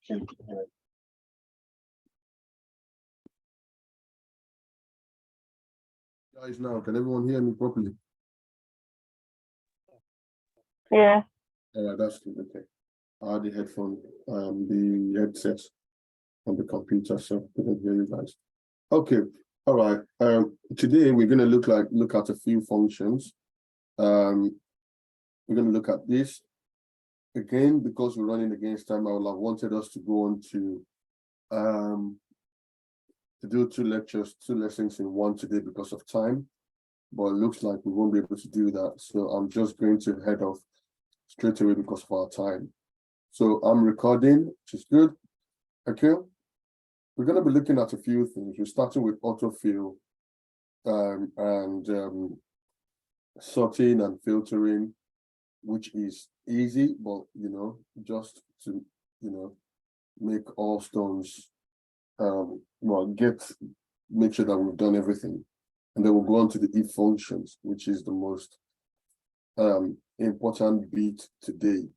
Guys, now can everyone hear me properly? Yeah. All right, that's good. Okay. I had the headphone, the headsets on the computer, so I couldn't hear you guys. Okay. All right. Today we're going to look at a few functions. We're going to look at this again because we're running against time. I would have wanted us to go on to do two lessons in one today because of time, but it looks like we won't be able to do that. So I'm just going to head off straight away because of our time. So I'm recording, which is good. Okay. We're going to be looking at a few things. We're starting with autofill and sorting and filtering, which is easy, but just to make all stones make sure that we've done everything. And then we'll go on to the if functions, which is the most important bit today.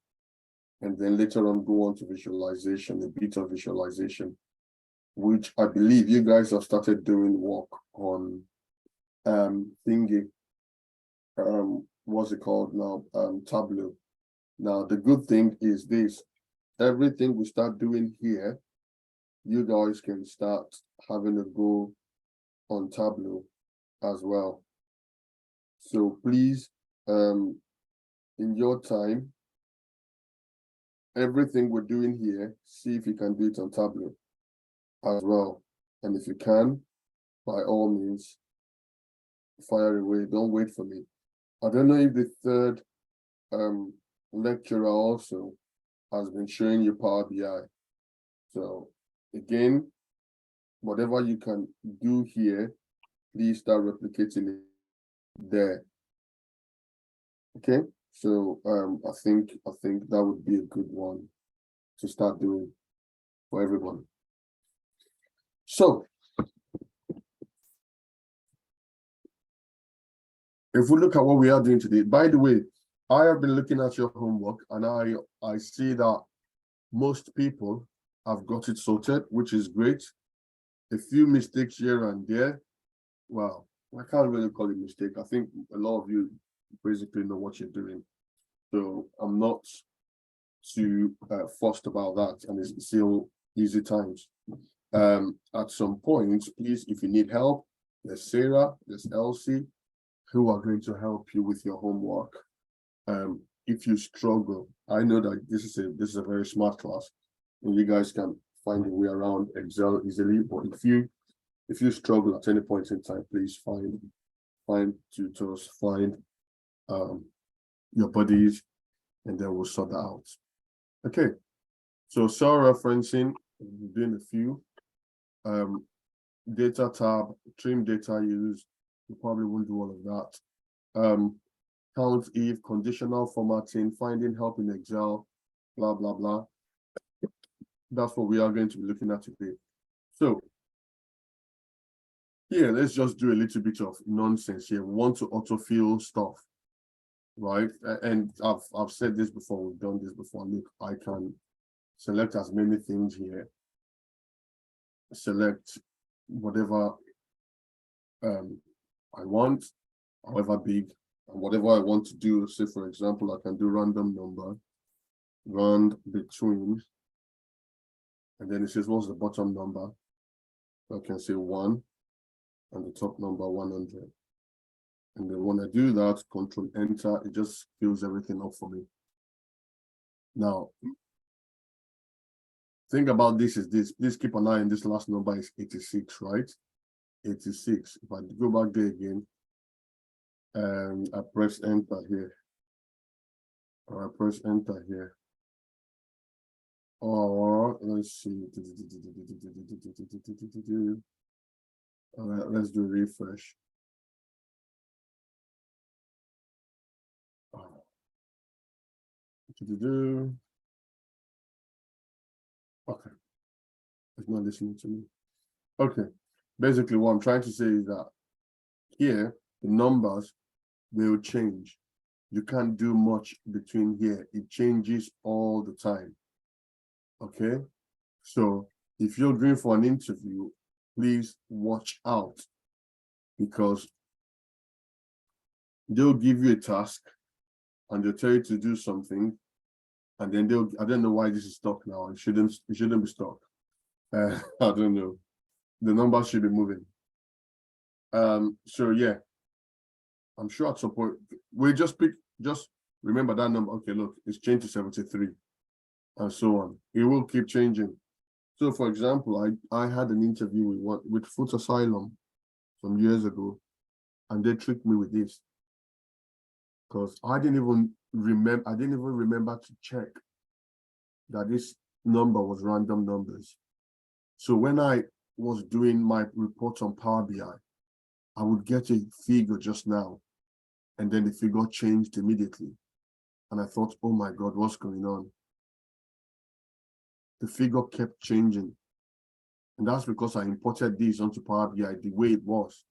And then later on go on to visualization, a bit of visualization, which I believe you guys have started doing work on what's it called now? Tableau. Now the good thing is this: everything we start doing here, you guys can start having a go on Tableau as well. So please, in your time, everything we're doing here, see if you can do it on Tableau as well. And if you can, by all means, fire away. Don't wait for me. I don't know if the third lecturer also has been showing you Power BI. So again, whatever you can do here, please start replicating it there. Okay, so I think that would be a good one to start doing for everyone. So if we look at what we are doing today, by the way, I have been looking at your homework and I see that most people have got it sorted, which is great. A few mistakes here and there. Well, I can't really call it mistake. I think a lot of you basically know what you're doing. So I'm not too fussed about that, and it's still easy times. At some point, please, if you need help, there's Sarah, there's Elsie, who are going to help you with your homework. If you struggle, I know that this is a very smart class, and you guys can find a way around Excel easily. But if you struggle at any point in time, please find tutors, find your buddies, and then we'll sort that out. Okay, so cell referencing, we're doing a few. Data tab, trim data use, you probably won't do all of that. Count if, conditional formatting, finding help in Excel, blah, blah, blah. That's what we are going to be looking at today. So here, let's just do a little bit of nonsense here. We want to autofill stuff, right? And I've said this before, we've done this before. Look, I can select as many things here. Select whatever I want, however big, and whatever I want to do. Say, for example, I can do random number, round between, and then it says, what's the bottom number? I can say 1, and the top number 100. And then when I do that, Control Enter, it just fills everything up for me. Now, think about this is this. Please keep an eye on this last number is 86, right? 86. If I go back there again, and I press Enter here, or I press Enter here, or let's see. All right, let's do a refresh. Okay, it's not listening to me. Okay, basically what I'm trying to say is that here the numbers will change. You can't do much between here. It changes all the time. Okay, So if you're going for an interview, please watch out, because they'll give you a task and they'll tell you to do something, and then I don't know why this is stuck now. It shouldn't be stuck. I don't know. The numbers should be moving. So yeah, I'm sure at some point we just remember that number. Okay, look, it's changed to 73, and so on. It will keep changing. So, for example, I had an interview with Food Asylum some years ago, and they tricked me with this, because I didn't even remember to check that this number was random numbers. So when I was doing my reports on Power BI, I would get a figure just now, and then the figure changed immediately. And I thought, oh my God, what's going on? The figure kept changing. And that's because I imported these onto Power BI the way it was.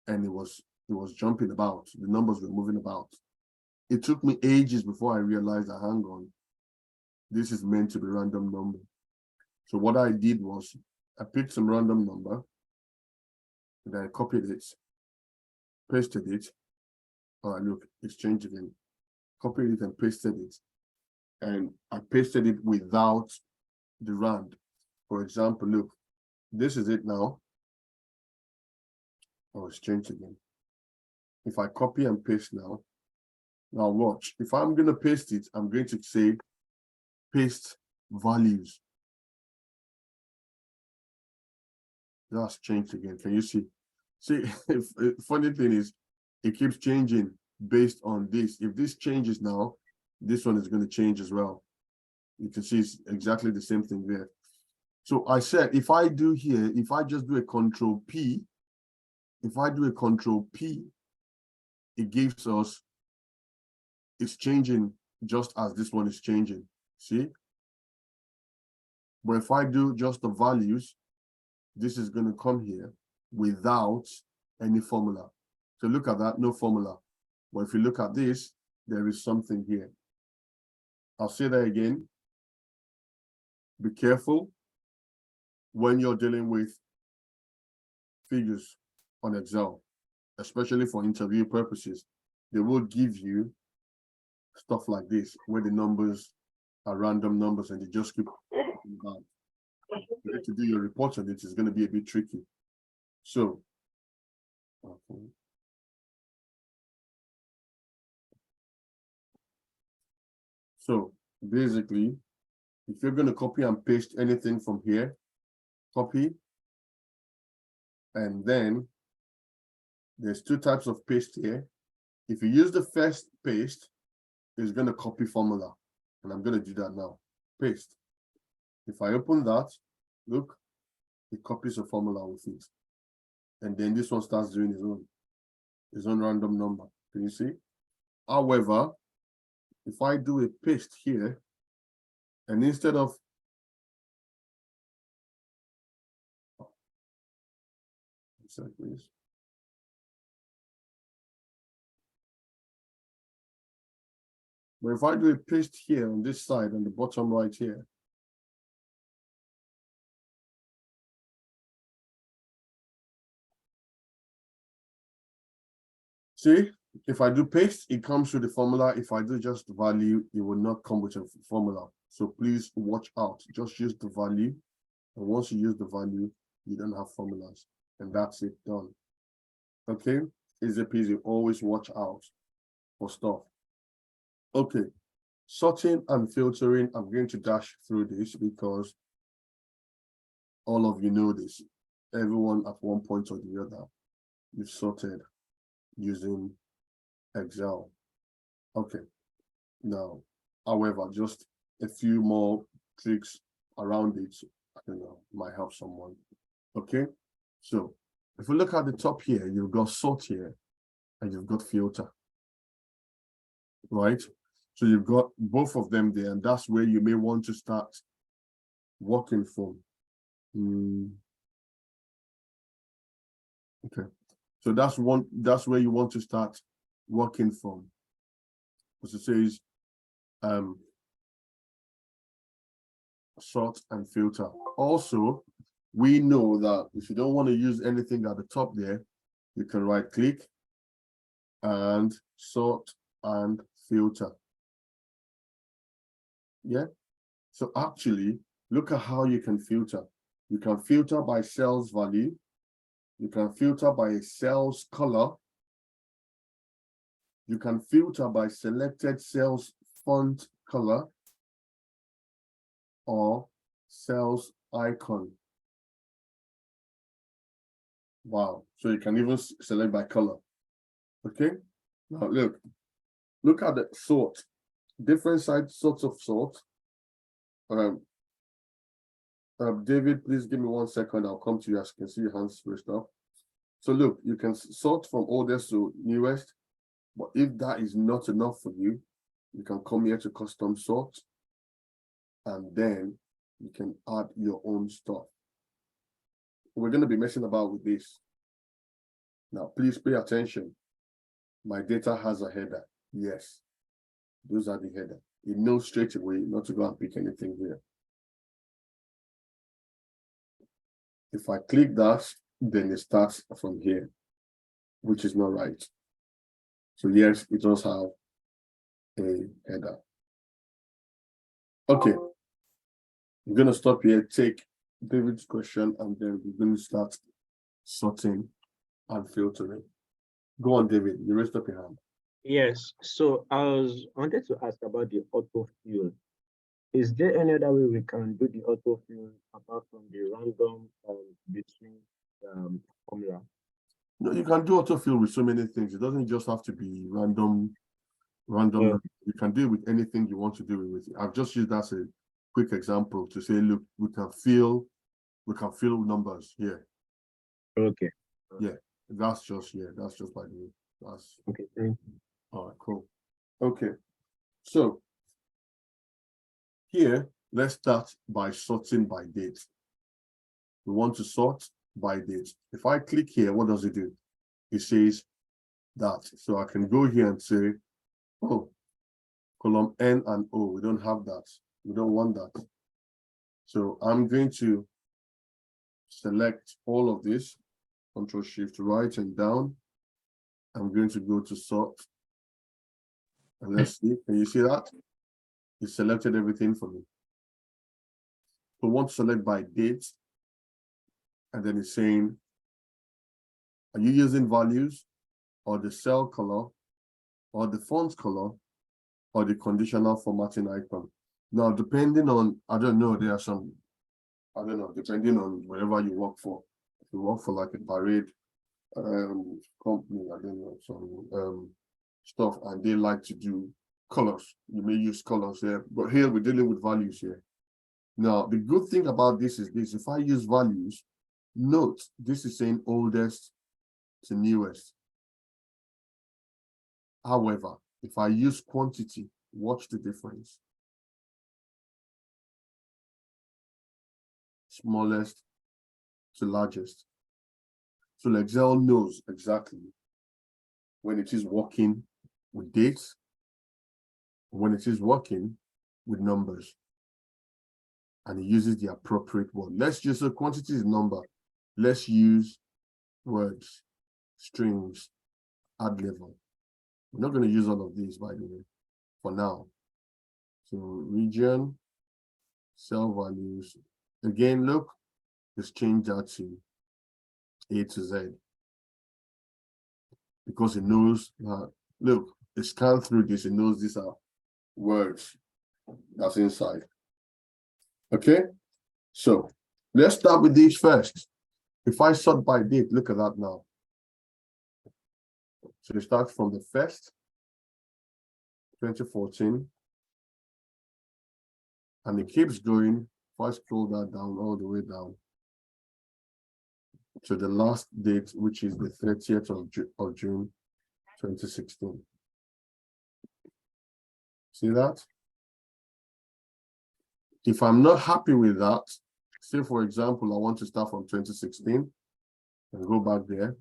And it was jumping about. The numbers were moving about. It took me ages before I realized that, hang on, this is meant to be random number. So what I did was I picked some random number, and I copied it, pasted it. All right, look, it's changed again. Copied it and pasted it. And I pasted it without the rand. For example, look, this is it now. Oh, it's changed again. If I copy and paste now watch. If I'm going to paste it, I'm going to say paste values. That's changed again. Can you see? See, funny thing is, it keeps changing based on this. If this changes now, this one is going to change as well. You can see it's exactly the same thing there. So I said, if I just do a Control P, it gives us, it's changing just as this one is changing. See? But if I do just the values, this is going to come here without any formula. So look at that, no formula. But if you look at this, there is something here. I'll say that again. Be careful when you're dealing with figures on Excel, especially for interview purposes. They will give you stuff like this, where the numbers are random numbers and they just keep about. To do your reports on it is going to be a bit tricky. So, okay. So basically, if you're going to copy and paste anything from here, copy, and then there's two types of paste here. If you use the first paste, it's going to copy formula, and I'm going to do that now. Paste. If I open that, look, it copies a formula with it, and then this one starts doing his own random number. Can you see? However, if I do a paste here, and instead of please. But if I do a paste here on this side, on the bottom right here, see, if I do paste, it comes with the formula. If I do just value, it will not come with a formula. So please watch out. Just use the value. And once you use the value, you don't have formulas. And that's it, done. Okay, easy peasy. Always watch out for stuff. Okay, sorting and filtering. I'm going to dash through this because all of you know this. Everyone at one point or the other, you've sorted using Excel. Okay, now, however, just a few more tricks around it, I don't know, might help someone. Okay, so if we look at the top here, you've got sort here and you've got filter, right? So you've got both of them there, and that's where you may want to start working from. Okay, so that's where you want to start working from. As it says, sort, and filter. Also, we know that if you don't want to use anything at the top there, you can right click and sort and filter. Yeah. So actually, look at how you can filter. You can filter by cells value. You can filter by a cell's color. You can filter by selected cell's font color or cell's icon. Wow. So you can even select by color. Okay. Now look at the sort. Different sorts of sort. David, please give me 1 second. I'll come to you. As you can see your hands raised up. So look, you can sort from oldest to newest. But if that is not enough for you, you can come here to custom sort, and then you can add your own stuff. We're going to be messing about with this. Now, please pay attention. My data has a header. Yes, those are the header. It knows straight away not to go and pick anything here. If I click that, then it starts from here, which is not right. So yes, it does have a header. Okay, I'm going to stop here, take David's question, and then we're going to start sorting and filtering. Go on, David, you raised up your hand. Yes, so I wanted to ask about the autofill. Is there any other way we can do the autofill apart from the random between formula? No, you can do autofill with so many things. It doesn't just have to be random. Yeah. You can do it with anything you want to do with it. I've just used that as a quick example to say, look, we can fill numbers here. Okay. Yeah, that's just by the way. That's okay. Thank you. All right, cool. Okay, so here, let's start by sorting by date. We want to sort by date. If I click here, what does it do? It says that. So I can go here and say, oh, column N and O, we don't have that. We don't want that. So I'm going to select all of this, Control Shift right and down. I'm going to go to sort. And let's see, can you see that? It selected everything for me. So I want to select by date. And then it's saying, are you using values or the cell color or the font color or the conditional formatting icon? Now, depending on, I don't know, there are some, I don't know, depending on wherever you work for. If you work for like a parade company, I don't know, some stuff, and they like to do colors. You may use colors there, but here we're dealing with values here. Now, the good thing about this is this: if I use values, note this is saying oldest to newest. However, if I use quantity, watch the difference. Smallest to largest. So Excel knows exactly when it is working with dates, when it is working with numbers, and it uses the appropriate one. Let's just say quantity is number. Let's use words, strings, add level. We're not going to use all of these, by the way, for now. So region, cell values. Again, look, let's change that to A to Z. Because it knows that, look, it scanned through this, it knows these are words that's inside. Okay, so let's start with these first. If I sort by date, look at that now. So it starts from the 1st, 2014, and it keeps going. If I scroll that down all the way down to the last date, which is the 30th of June, 2016. See that? If I'm not happy with that, say for example, I want to start from 2016 and go back there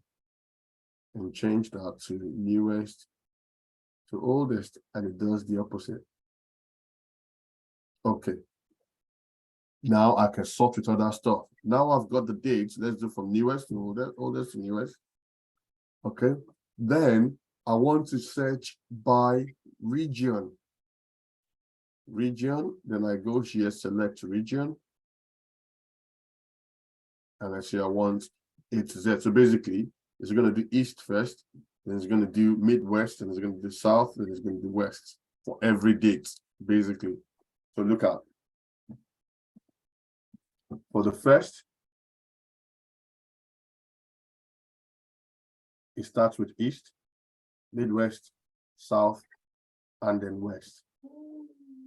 and change that to newest to oldest, and it does the opposite. Okay. Now I can sort with other stuff. Now I've got the dates. Let's do from newest to oldest to newest. Okay. Then I want to search by region. Region. Then I go here, select region. And I say I want A to Z. So basically, it's going to do east first, then it's going to do Midwest, and it's going to do south, then it's going to do west for every date, basically. So look at for the first, it starts with east, Midwest, south, and then west.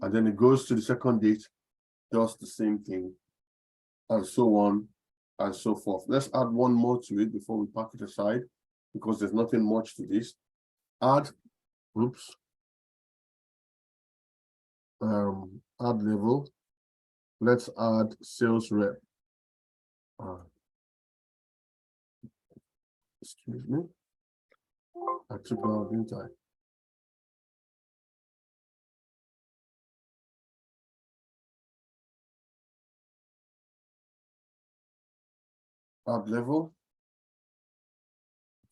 And then it goes to the second date, does the same thing, and so on and so forth. Let's add one more to it before we pack it aside, because there's nothing much to this. Add, oops, add level. Let's add sales rep. Excuse me. I took that out, didn't I? Add level,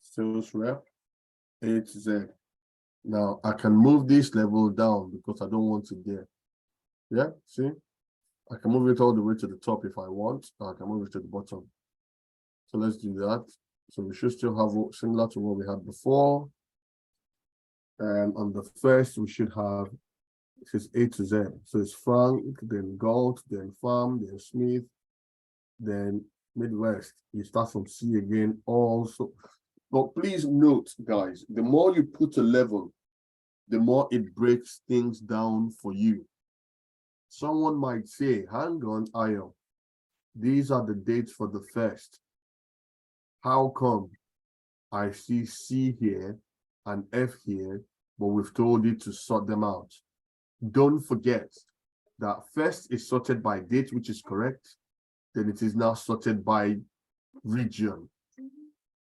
sales rep, A to Z. Now I can move this level down because I don't want it there. Yeah, see? I can move it all the way to the top if I want, or I can move it to the bottom. So let's do that. So we should still have similar to what we had before. And on the first, we should have, it says A to Z. So it's Frank, then Galt, then Farm, then Smith, then Midwest. You start from C again also. But please note, guys, the more you put a level, the more it breaks things down for you. Someone might say, hang on, Ayo, these are the dates for the first. How come I see C here and F here, but we've told you to sort them out? Don't forget that first is sorted by date, which is correct. Then it is now sorted by region.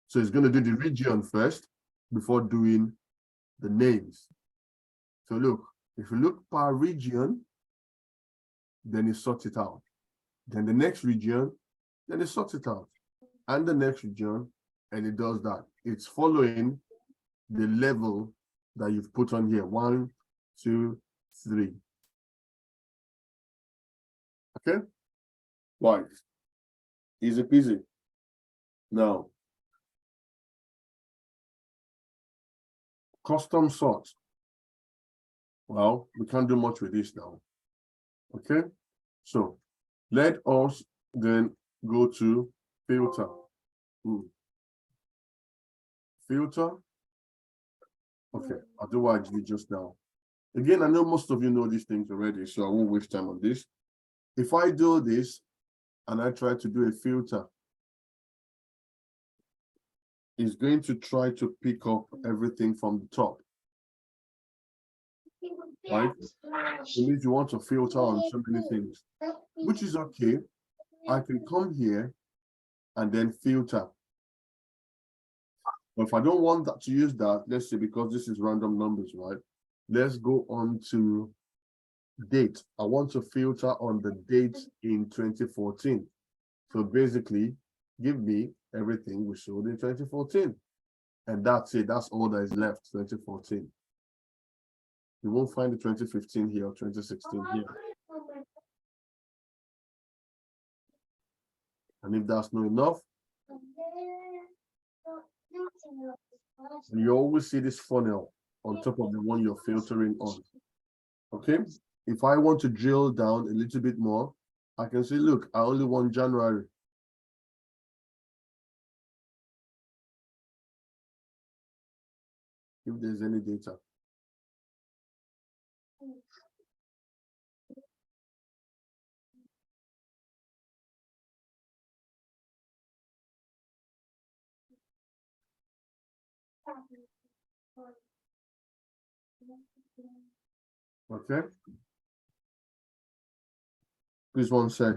So it's going to do the region first before doing the names. So look, if you look per region, then it sorts it out. Then the next region, then it sorts it out. And the next region, and it does that. It's following the level that you've put on here. 1, 2, 3. Okay? Right. Easy peasy. Now, custom sort. Well, we can't do much with this now. Okay? So let us then go to filter. Filter. Okay, I'll do what I did just now. Again, I know most of you know these things already, so I won't waste time on this. If I do this and I try to do a filter, it's going to try to pick up everything from the top. Right? It means you want to filter on so many things, which is okay. I can come here and then filter. But if I don't want that to use that, let's say because this is random numbers, right? Let's go on to date. I want to filter on the date in 2014. So basically, give me everything we showed in 2014. And that's it. That's all that is left, 2014. You won't find the 2015 here or 2016 here. And if that's not enough, you always see this funnel on top of the one you're filtering on. Okay? If I want to drill down a little bit more, I can say, look, I only want January. If there's any data. Okay. Please 1 sec.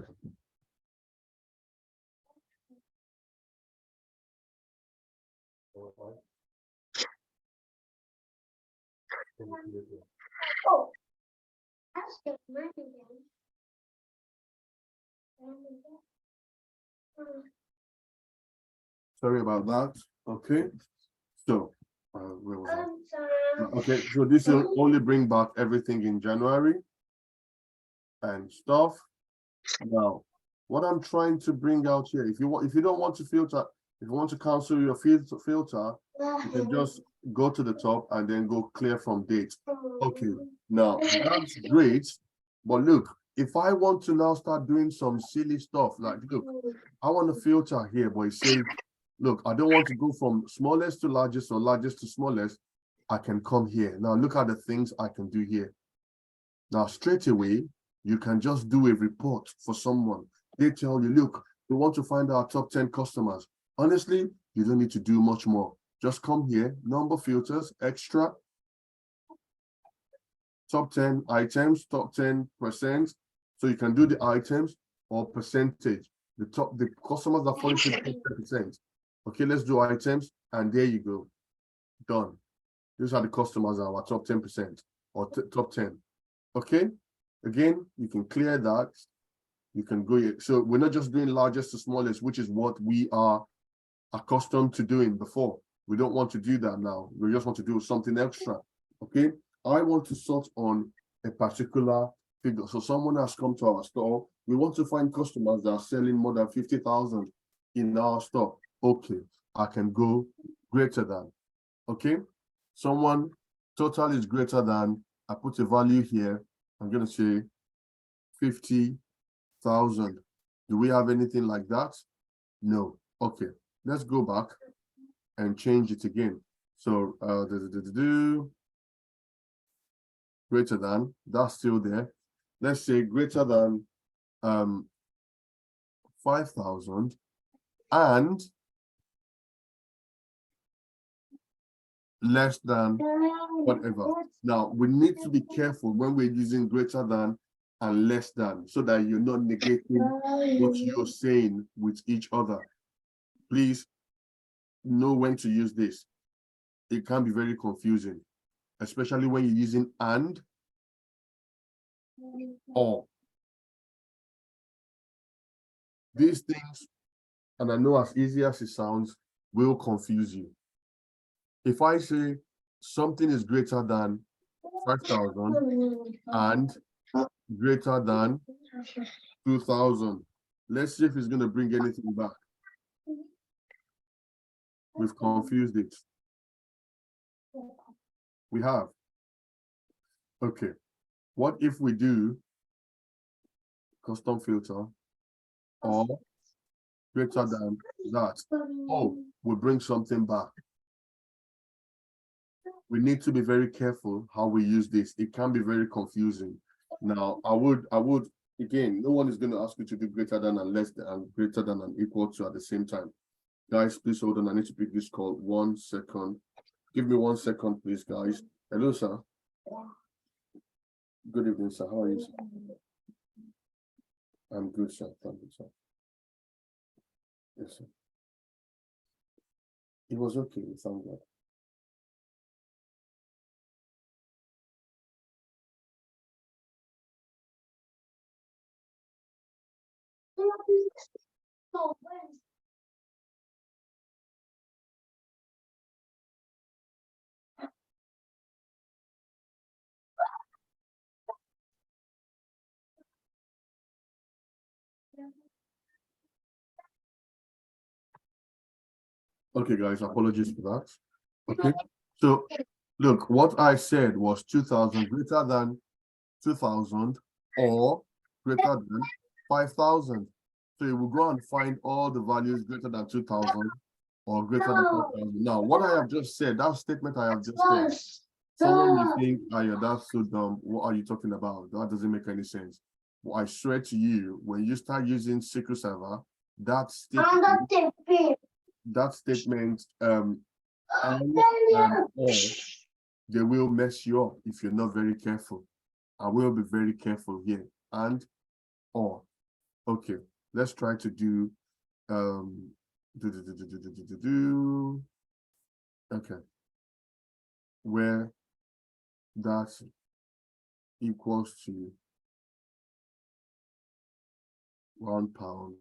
Oh, that's the money then. Sorry about that. Okay. So, where was I? Okay, so this will only bring back everything in January and stuff. Now, what I'm trying to bring out here, if you don't want to filter, if you want to cancel your filter, you can just go to the top and then go clear from date. Okay, now that's great, but look, if I want to now start doing some silly stuff, like look, I want to filter here, but it says, look, I don't want to go from smallest to largest or largest to smallest. I can come here. Now look at the things I can do here. Now straight away, you can just do a report for someone. They tell you, look, we want to find our top 10 customers. Honestly, you don't need to do much more. Just come here, number filters, extra, top 10 items, top 10%. So you can do the items or percentage. The customers that fall into the top 10%. Okay, let's do items, and there you go. Done. These are the customers that are our top 10% or top 10. Okay, again, you can clear that. You can go here. So we're not just doing largest to smallest, which is what we are accustomed to doing before. We don't want to do that now. We just want to do something extra. Okay, I want to sort on a particular figure. So someone has come to our store. We want to find customers that are selling more than 50,000 in our store. Okay, I can go greater than. Okay, someone total is greater than. I put a value here. I'm going to say 50,000. Do we have anything like that? No. Okay, let's go back and change it again. So greater than, that's still there. Let's say greater than 5,000 and less than whatever. Now, we need to be careful when we're using greater than and less than, so that you're not negating what you're saying with each other. Please know when to use this. It can be very confusing, especially when you're using and or. These things, and I know as easy as it sounds, will confuse you. If I say something is greater than 5,000 and greater than 2,000, let's see if it's going to bring anything back. We've confused it. We have. Okay. What if we do custom filter or greater than that? Oh, we'll bring something back. We need to be very careful how we use this. It can be very confusing. Now, I would, again, no one is going to ask you to do greater than and less than and greater than and equal to at the same time. Guys, please hold on. I need to pick this call. 1 second. Give me 1 second, please, guys. Hello, sir. Good evening, sir. How are you, sir? I'm good, sir. Thank you, sir. Yes, sir. It was okay. Thank God. Okay, guys, apologies for that. Okay, so look, what I said was 2,000 greater than 2,000 or greater than 5,000. So you will go and find all the values greater than 2,000 or greater than 5,000. Now, what I have just said, that statement I have just said, someone may think, oh, yeah, that's so dumb. What are you talking about? That doesn't make any sense. But I swear to you, when you start using SQL Server, that statement and or, they will mess you up if you're not very careful. I will be very careful here. And or. Okay, let's try to do okay, where that equals to £1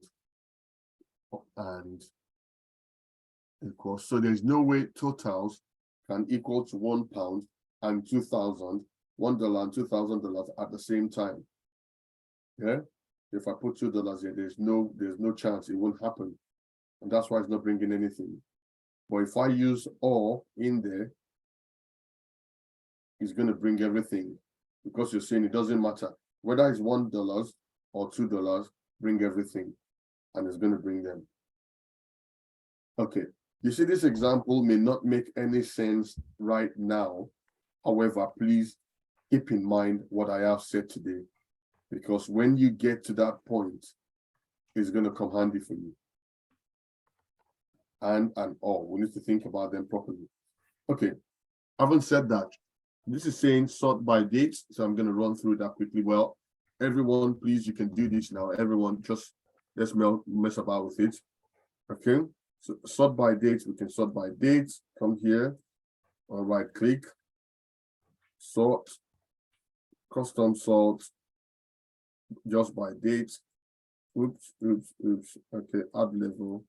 and equals. So there's no way totals can equal to £1 and 2,000, $1 and $2,000 at the same time. Yeah. If I put $2 here, there's no chance it won't happen. And that's why it's not bringing anything. But if I use or in there, it's going to bring everything, because you're saying it doesn't matter whether it's $1 or $2, bring everything, and it's going to bring them. Okay, you see, this example may not make any sense right now. However, please keep in mind what I have said today, because when you get to that point, it's going to come handy for you. And all, we need to think about them properly. Okay, having said that, this is saying sort by date, so I'm going to run through that quickly. Well, everyone, please, you can do this now. Everyone, just let's mess about with it. Okay, so sort by date, we can sort by date. Come here, or right click, sort, custom sort, just by date. Oops. Okay, add level.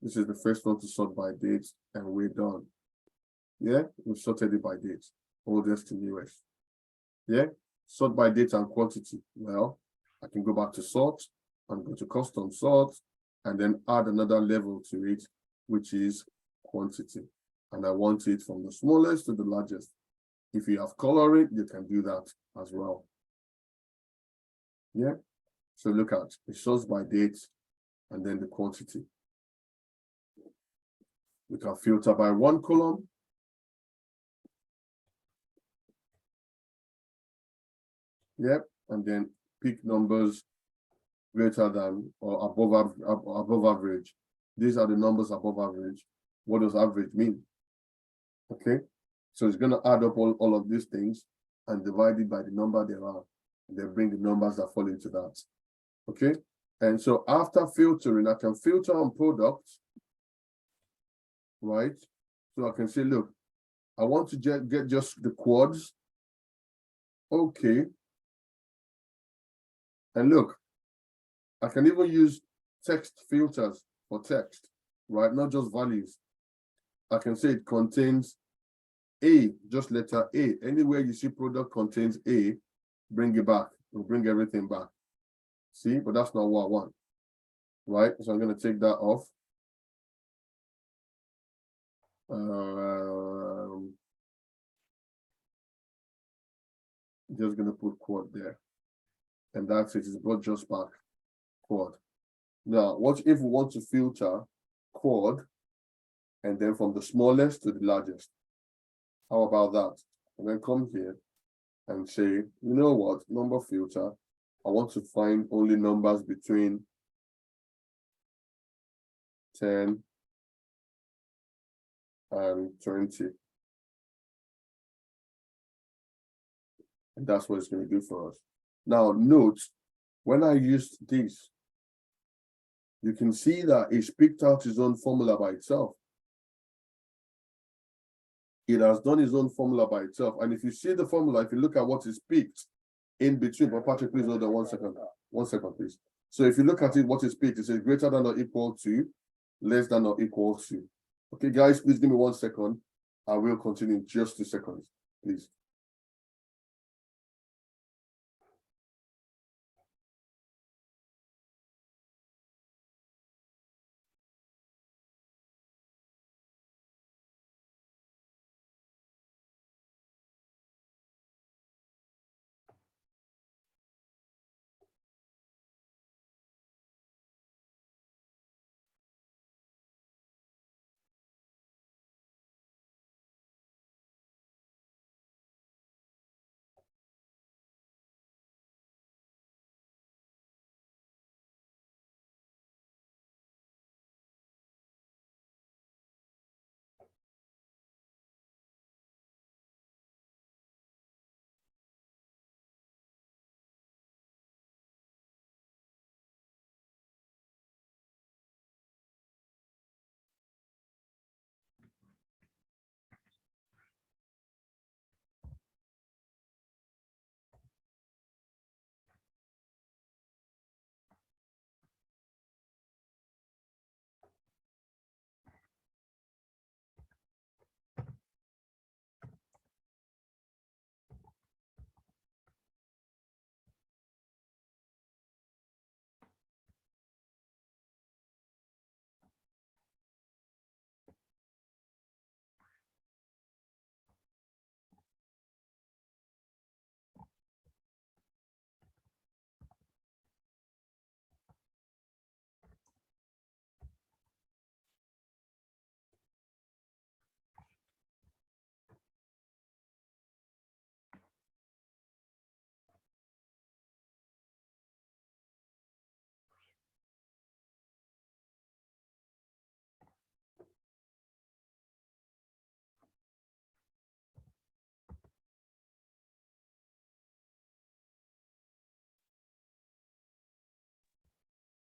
This is the first one to sort by date, and we're done. Yeah, we've sorted it by date, oldest to newest. Yeah, sort by date and quantity. Well, I can go back to sort and go to custom sort and then add another level to it, which is quantity. And I want it from the smallest to the largest. If you have coloring, you can do that as well. Yeah, so look at it shows by date and then the quantity. We can filter by one column. Yep, and then pick numbers greater than or above average. These are the numbers above average. What does average mean? Okay, so it's going to add up all of these things and divide it by the number there are, and then bring the numbers that fall into that. Okay, and so after filtering, I can filter on products, right? So I can say, look, I want to get just the quads. Okay, and look, I can even use text filters for text, right? Not just values. I can say it contains A, just letter A. Anywhere you see product contains A, bring it back. We'll bring everything back. See, but that's not what I want, right? So I'm going to take that off. Just going to put quad there. And that's it. It's brought just back quad. Now, what if we want to filter quad and then from the smallest to the largest? How about that? And then come here and say, you know what, number filter, I want to find only numbers between 10 and 20. And that's what it's going to do for us. Now, note, when I used this, you can see that it's picked out its own formula by itself. It has done its own formula by itself. And if you see the formula, if you look at what is picked in between, but Patrick, please hold on 1 second. 1 second, please. So if you look at it, what is picked, it says greater than or equal to, less than or equal to. Okay, guys, please give me 1 second. I will continue in just 2 seconds, please.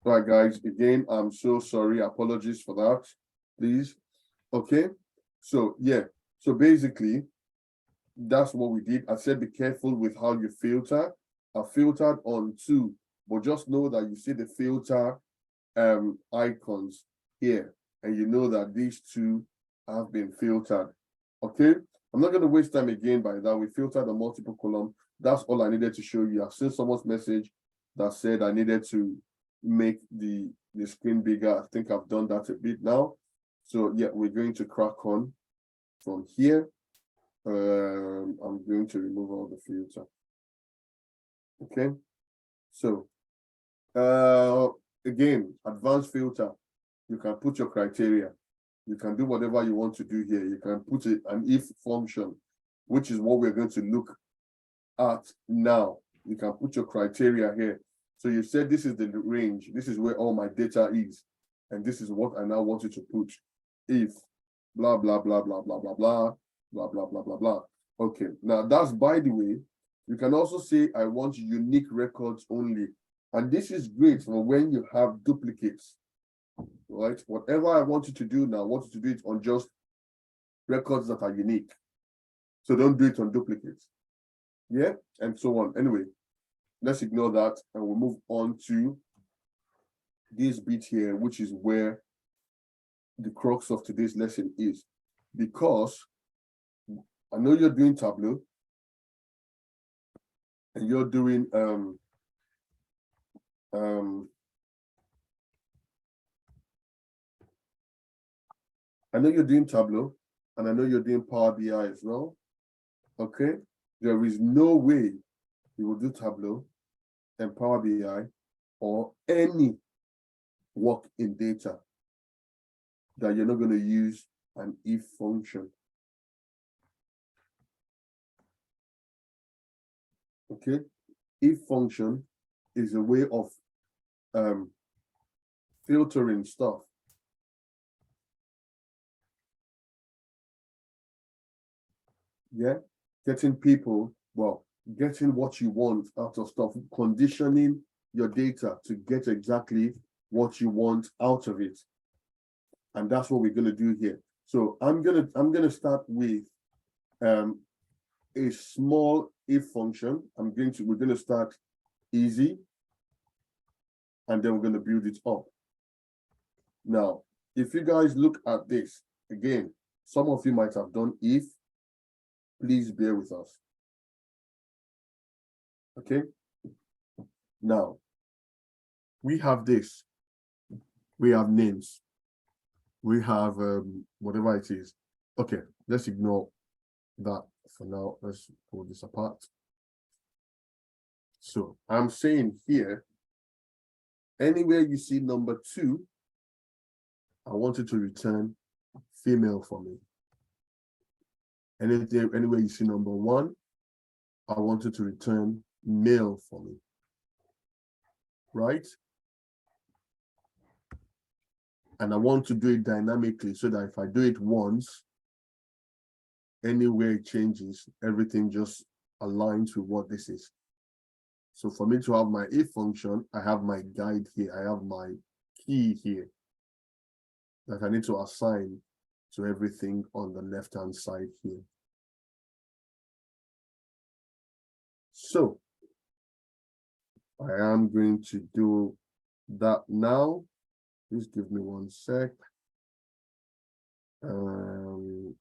Right, guys, again, I'm so sorry. Apologies for that, please. Okay, so yeah, so basically, that's what we did. I said be careful with how you filter. I filtered on two, but just know that you see the filter icons here, and you know that these two have been filtered. Okay, I'm not going to waste time again by that. We filtered a multiple column. That's all I needed to show you. I've seen someone's message that said I needed to make the screen bigger. I think I've done that a bit now. So yeah, we're going to crack on from here. I'm going to remove all the filter. Okay, so again, advanced filter. You can put your criteria. You can do whatever you want to do here. You can put an if function, which is what we're going to look at now. You can put your criteria here. So you said this is the range. This is where all my data is. And this is what I now want you to put. If blah, blah, blah, blah, blah, blah, blah, blah, blah, blah, blah, blah. Okay, now that's by the way. You can also say I want unique records only. And this is great for when you have duplicates. Right? Whatever I want you to do now, I want you to do it on just records that are unique. So don't do it on duplicates. Yeah, and so on. Anyway, let's ignore that and we'll move on to this bit here, which is where the crux of today's lesson is. Because I know you're doing Tableau and you're doing I know you're doing Tableau and I know you're doing Power BI as well. Okay, there is no way you will do Tableau and Power BI or any work in data that you're not going to use an if function. Okay, if function is a way of filtering stuff. Yeah, getting people, well, getting what you want out of stuff, conditioning your data to get exactly what you want out of it. And that's what we're going to do here. So I'm gonna start with a small if function. We're gonna start easy, and then we're gonna build it up. Now, if you guys look at this again, some of you might have done if. Please bear with us. Okay. Now, we have this. We have names. We have whatever it is. Okay, let's ignore that for now. Let's pull this apart. So I'm saying here, anywhere you see number 2, I want you to return female for me. Anywhere you see number 1, I want you to return male for me. Right? And I want to do it dynamically so that if I do it once, anywhere it changes, everything just aligns with what this is. So for me to have my if function, I have my guide here. I have my key here that I need to assign to everything on the left-hand side here. So I am going to do that now. Please give me 1 sec. F1.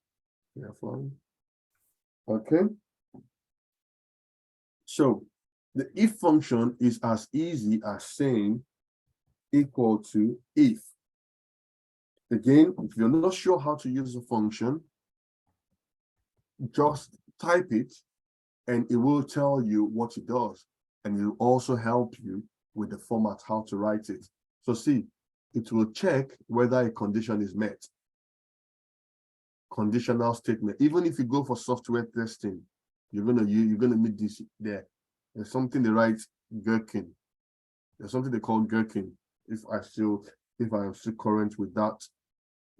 Okay. So the if function is as easy as saying equal to if. Again, if you're not sure how to use a function, just type it and it will tell you what it does. And it will also help you with the format, how to write it. So see, it will check whether a condition is met. Conditional statement. Even if you go for software testing, you're gonna meet this there. There's something they write gherkin. There's something they call gherkin. If I am still current with that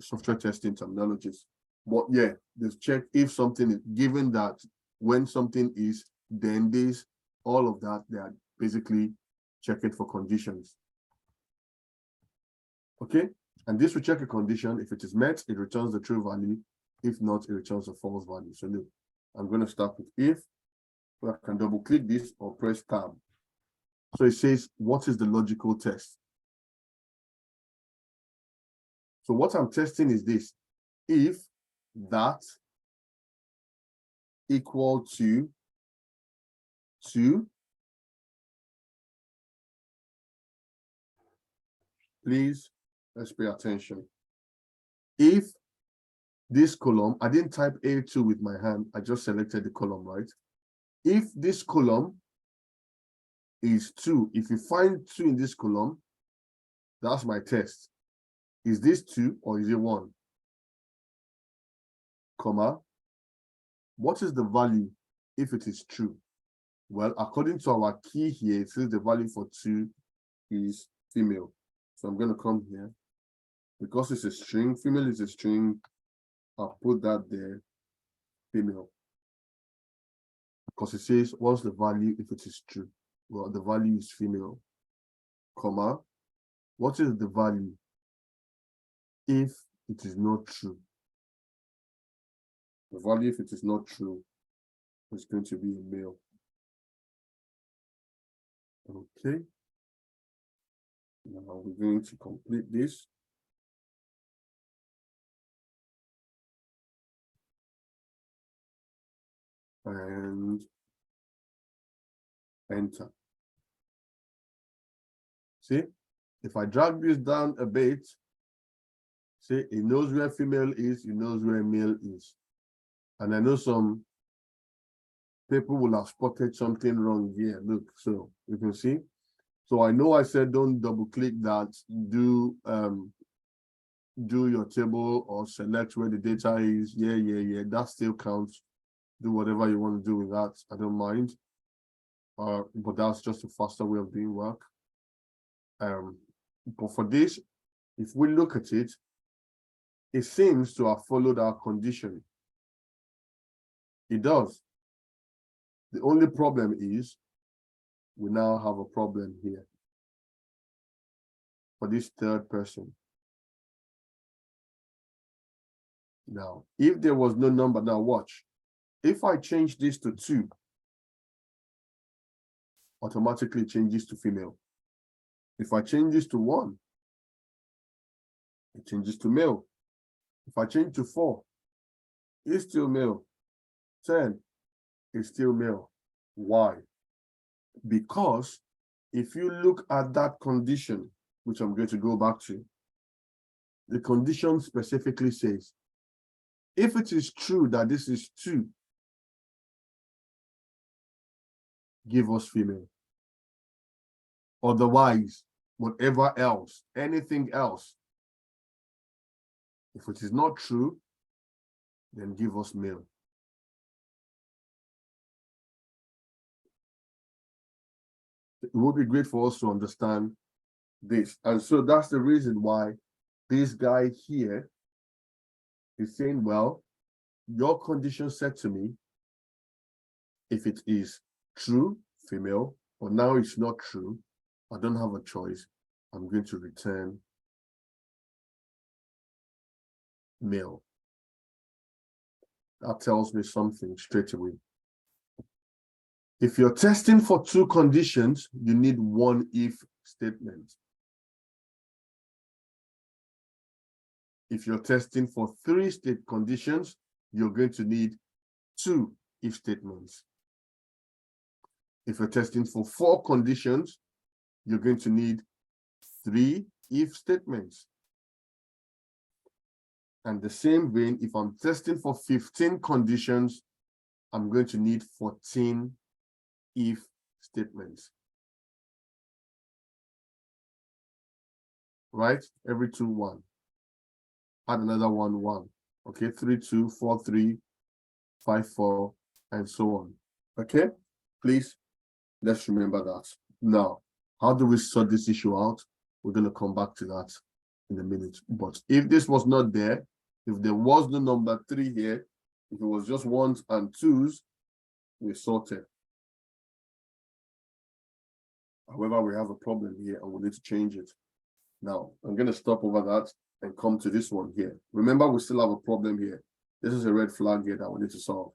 software testing terminologies. But yeah, just check if something is given that when something is, then this, all of that, they are basically checking for conditions. Okay, and this will check a condition. If it is met, it returns the true value. If not, it returns a false value. So look, I'm going to start with if. So I can double click this or press tab. So it says, what is the logical test? So what I'm testing is this: if that equal to 2, please, let's pay attention. If this column, I didn't type A2 with my hand, I just selected the column, right? If this column is 2, if you find 2 in this column, that's my test. Is this 2 or is it 1? Comma, what is the value if it is true? Well, according to our key here, it says the value for 2 is female. So I'm going to come here. Because it's a string, female is a string, I'll put that there, female. Because it says, what's the value if it is true? Well, the value is female, comma, what is the value if it is not true? The value if it is not true is going to be a male. Okay. Now we're going to complete this. And enter. See, if I drag this down a bit, see, it knows where female is, it knows where male is. And I know some people will have spotted something wrong here. Look, so you can see. So I know I said don't double click that, do your table or select where the data is. Yeah, that still counts. Do whatever you want to do with that. I don't mind. But that's just a faster way of doing work. But for this, if we look at it, it seems to have followed our condition. It does. The only problem is we now have a problem here for this third person. Now, if there was no number, now watch. If I change this to 2, automatically changes to female. If I change this to 1, it changes to male. If I change to 4, it's still male. 10, it's still male. Why? Because if you look at that condition, which I'm going to go back to, the condition specifically says, if it is true that this is 2, give us female. Otherwise, whatever else, anything else, if it is not true, then give us male. It would be great for us to understand this. And so that's the reason why this guy here is saying, well, your condition said to me, if it is true, female, but now it's not true, I don't have a choice. I'm going to return male. That tells me something straight away. If you're testing for 2 conditions, you need 1 if statement. If you're testing for 3 state conditions, you're going to need 2 if statements. If you're testing for 4 conditions, you're going to need 3 if statements. And the same vein, if I'm testing for 15 conditions, I'm going to need 14 if statements. Right? Every 2, 1. Add another 1, 1. Okay, 3, 2, 4, 3, 5, 4, and so on. Okay, please, let's remember that. Now, how do we sort this issue out? We're going to come back to that in a minute. But if this was not there, if there was no number 3 here, if it was just 1s and 2s, we sorted. However, we have a problem here and we need to change it. Now, I'm going to stop over that and come to this one here. Remember, we still have a problem here. This is a red flag here that we need to solve.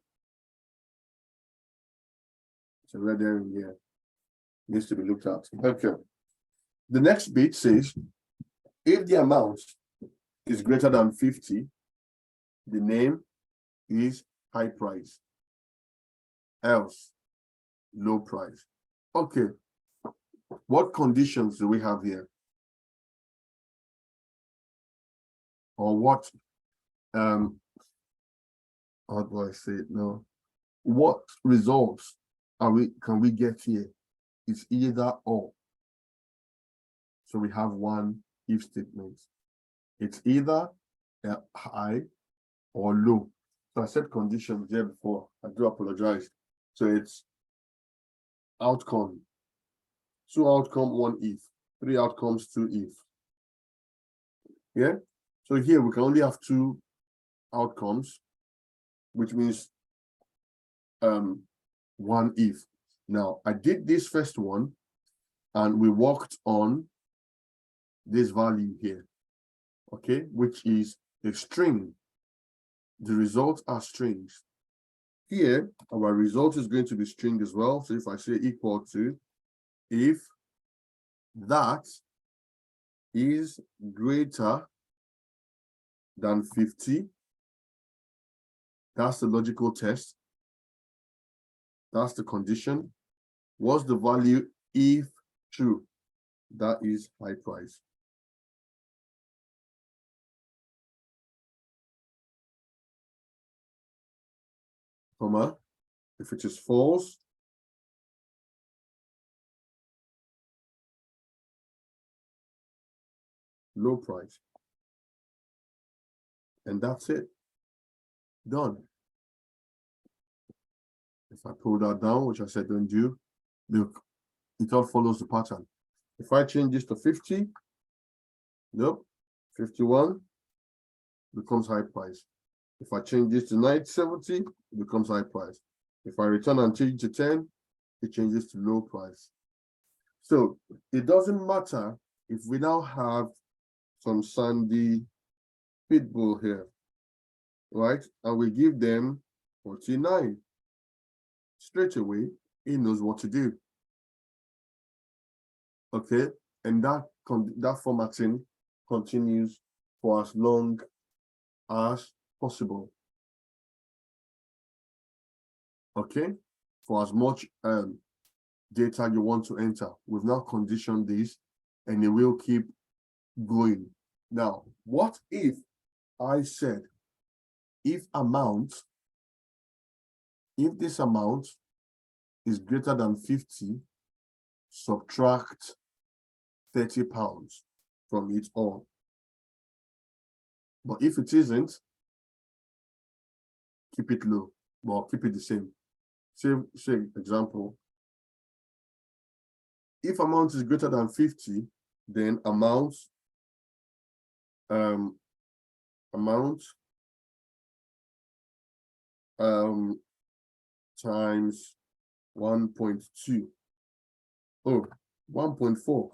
It's a red herring here. Needs to be looked at. Okay. The next bit says, if the amount is greater than 50, the name is high price, else low price. Okay. What conditions do we have here? Or what, how do I say it now? What results can we get here? It's either or. So we have one if statement. It's either high or low. So I said conditions there before. I do apologize. So it's outcome. 2 outcome, 1 if. 3 outcomes, 2 if. Yeah. So here we can only have 2 outcomes, which means 1 if. Now I did this first one and we worked on this value here, okay, which is a string. The results are strings. Here, our result is going to be string as well. So if I say equal to, if that is greater than 50, that's the logical test. That's the condition. What's the value if true? That is high price. Comma, if it is false, low price. And that's it. Done. If I pull that down, which I said don't do, look, it all follows the pattern. If I change this to 50, nope, 51 becomes high price. If I change this to 70, it becomes high price. If I return and change to 10, it changes to low price. So it doesn't matter if we now have some sandy pitbull here, right? And we give them 49. Straight away, he knows what to do. Okay, and that formatting continues for as long as possible. Okay, for as much data you want to enter. We've now conditioned this and it will keep going. Now, what if I said, if this amount is greater than 50, subtract 30 pounds from it all. But if it isn't, keep it low, or keep it the same. Say example, if amount is greater than 50, then amount times 1.2. Oh, 1.4.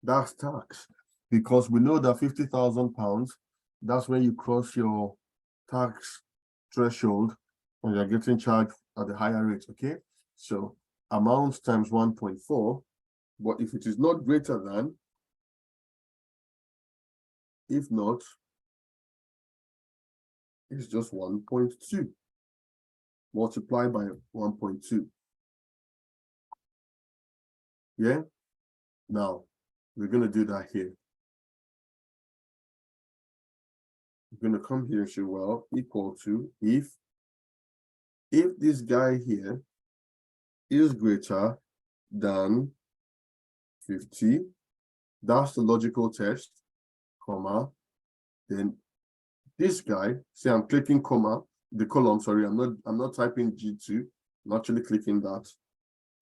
That's tax, because we know that 50,000 pounds, that's when you cross your tax threshold and you're getting charged at the higher rate. Okay, so amount times 1.4, but if it is not greater than, if not, it's just 1.2 multiplied by 1.2. Yeah, now we're going to do that here. We're going to come here and say, well, equal to if this guy here is greater than 50, that's the logical test, comma, then this guy, see, I'm clicking comma, the column, sorry, I'm not typing G2, I'm actually clicking that,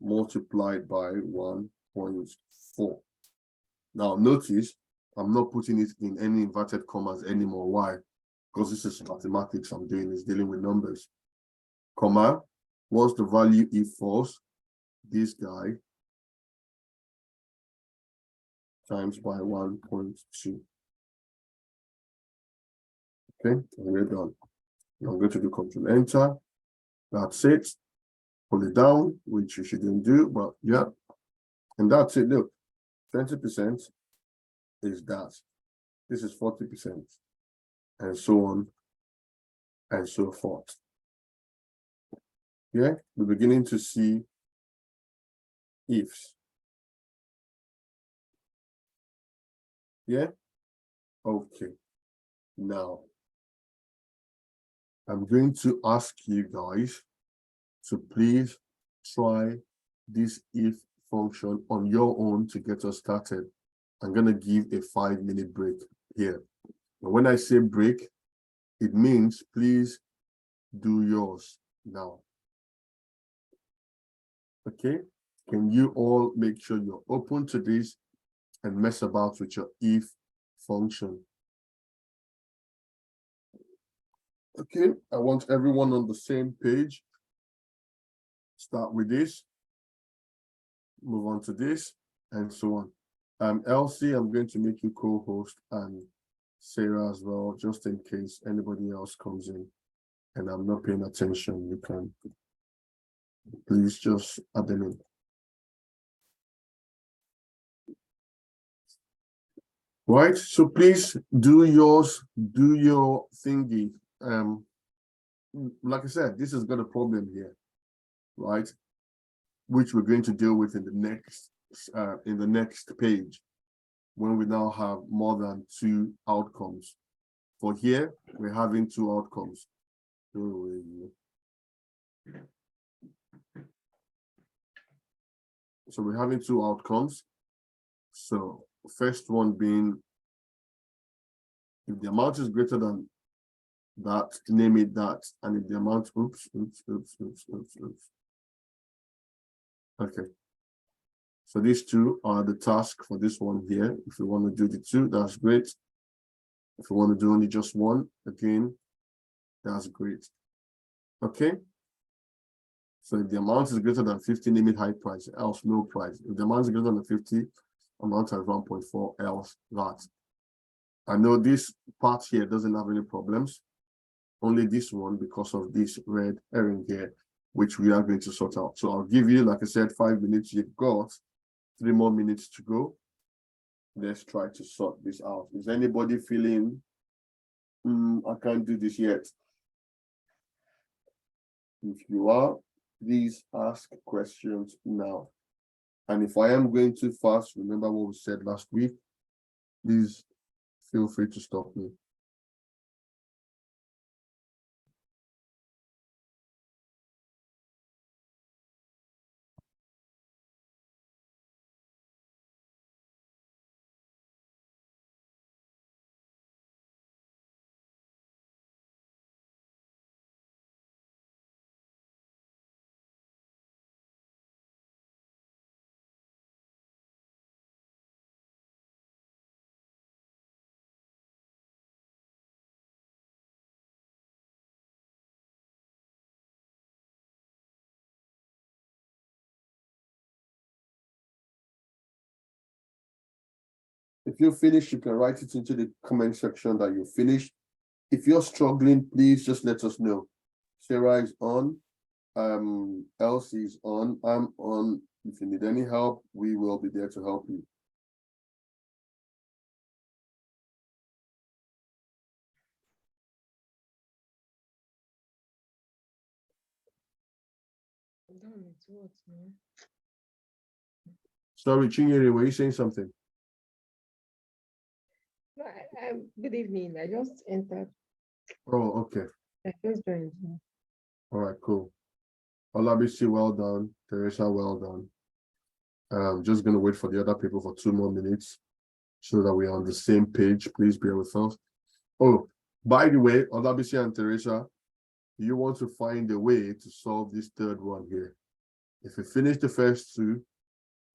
multiplied by 1.4. Now notice I'm not putting it in any inverted commas anymore. Why? Because this is mathematics I'm doing, is dealing with numbers. Comma, what's the value if false? This guy times by 1.2. Okay, and we're done. I'm going to do Control Enter. That's it. Pull it down, which you shouldn't do, but yeah. And that's it. Look, 20% is that. This is 40%, and so on and so forth. Yeah, we're beginning to see ifs. Yeah, okay. Now, I'm going to ask you guys to please try this if function on your own to get us started. I'm going to give a 5-minute break here. And when I say break, it means please do yours now. Okay? Can you all make sure you're open to this and mess about with your if function? Okay, I want everyone on the same page. Start with this, move on to this, and so on. Elsie, I'm going to make you co-host, and Sarah as well, just in case anybody else comes in and I'm not paying attention. You can please just add them in. Right, so please do yours, do your thingy. Like I said, this has got a problem here, right? Which we're going to deal with in the next page, when we now have more than 2 outcomes. For here, we're having 2 outcomes. So we're having 2 outcomes. So first one being, if the amount is greater than that, name it that. And if the amount, oops. Okay. So these 2 are the task for this one here. If you want to do the 2, that's great. If you want to do only just 1, again, that's great. Okay. So if the amount is greater than 50, name it high price, else low price. If the amount is greater than 50, amount times 1.4, else that. I know this part here doesn't have any problems. Only this one, because of this red herring here, which we are going to sort out. So I'll give you, like I said, 5 minutes. You've got 3 more minutes to go. Let's try to sort this out. Is anybody feeling, I can't do this yet? If you are, please ask questions now. And if I am going too fast, remember what we said last week, please feel free to stop me. If you finish, you can write it into the comment section that you finished. If you're struggling, please just let us know. Sarah is on, Elsie is on, I'm on. If you need any help, we will be there to help you. Sorry, Chinyere, were you saying something? No, good evening. I just entered. Oh, okay. I just joined. All right, cool. Olabisi, well done. Teresa, well done. I'm just going to wait for the other people for 2 more minutes so that we're on the same page. Please bear with us. Oh, by the way, Olabisi and Teresa, you want to find a way to solve this third one here. If you finish the first 2,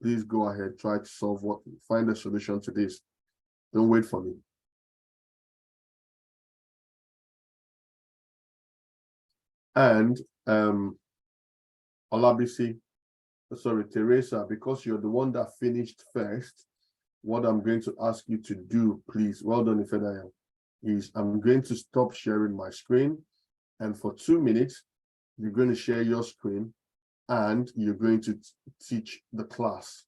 please go ahead, try to find a solution to this. Don't wait for me. And Olabisi, sorry, Teresa, because you're the one that finished first, what I'm going to ask you to do, please, well done, Ifedaya, is I'm going to stop sharing my screen, and for 2 minutes, you're going to share your screen and you're going to teach the class.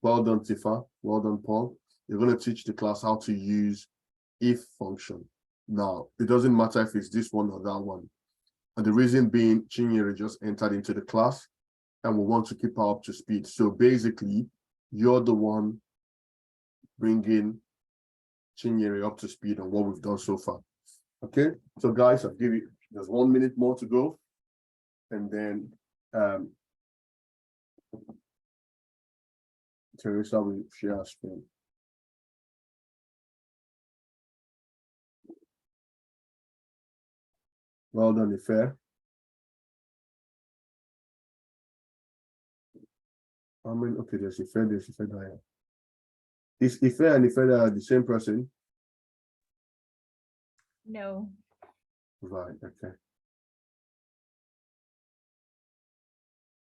Well done, Tifa. Well done, Paul. You're going to teach the class how to use if function. Now, it doesn't matter if it's this one or that one. And the reason being, Chinyere just entered into the class and we want to keep her up to speed. So basically, you're the one bringing Chinyere up to speed on what we've done so far. Okay, so guys, I'll give you, there's 1 minute more to go. And then Teresa will share her screen. Well done, Ife. I mean, okay, there's Ife, there's Ifedaya. Is Ife and Ifedaya the same person? No. Right, okay.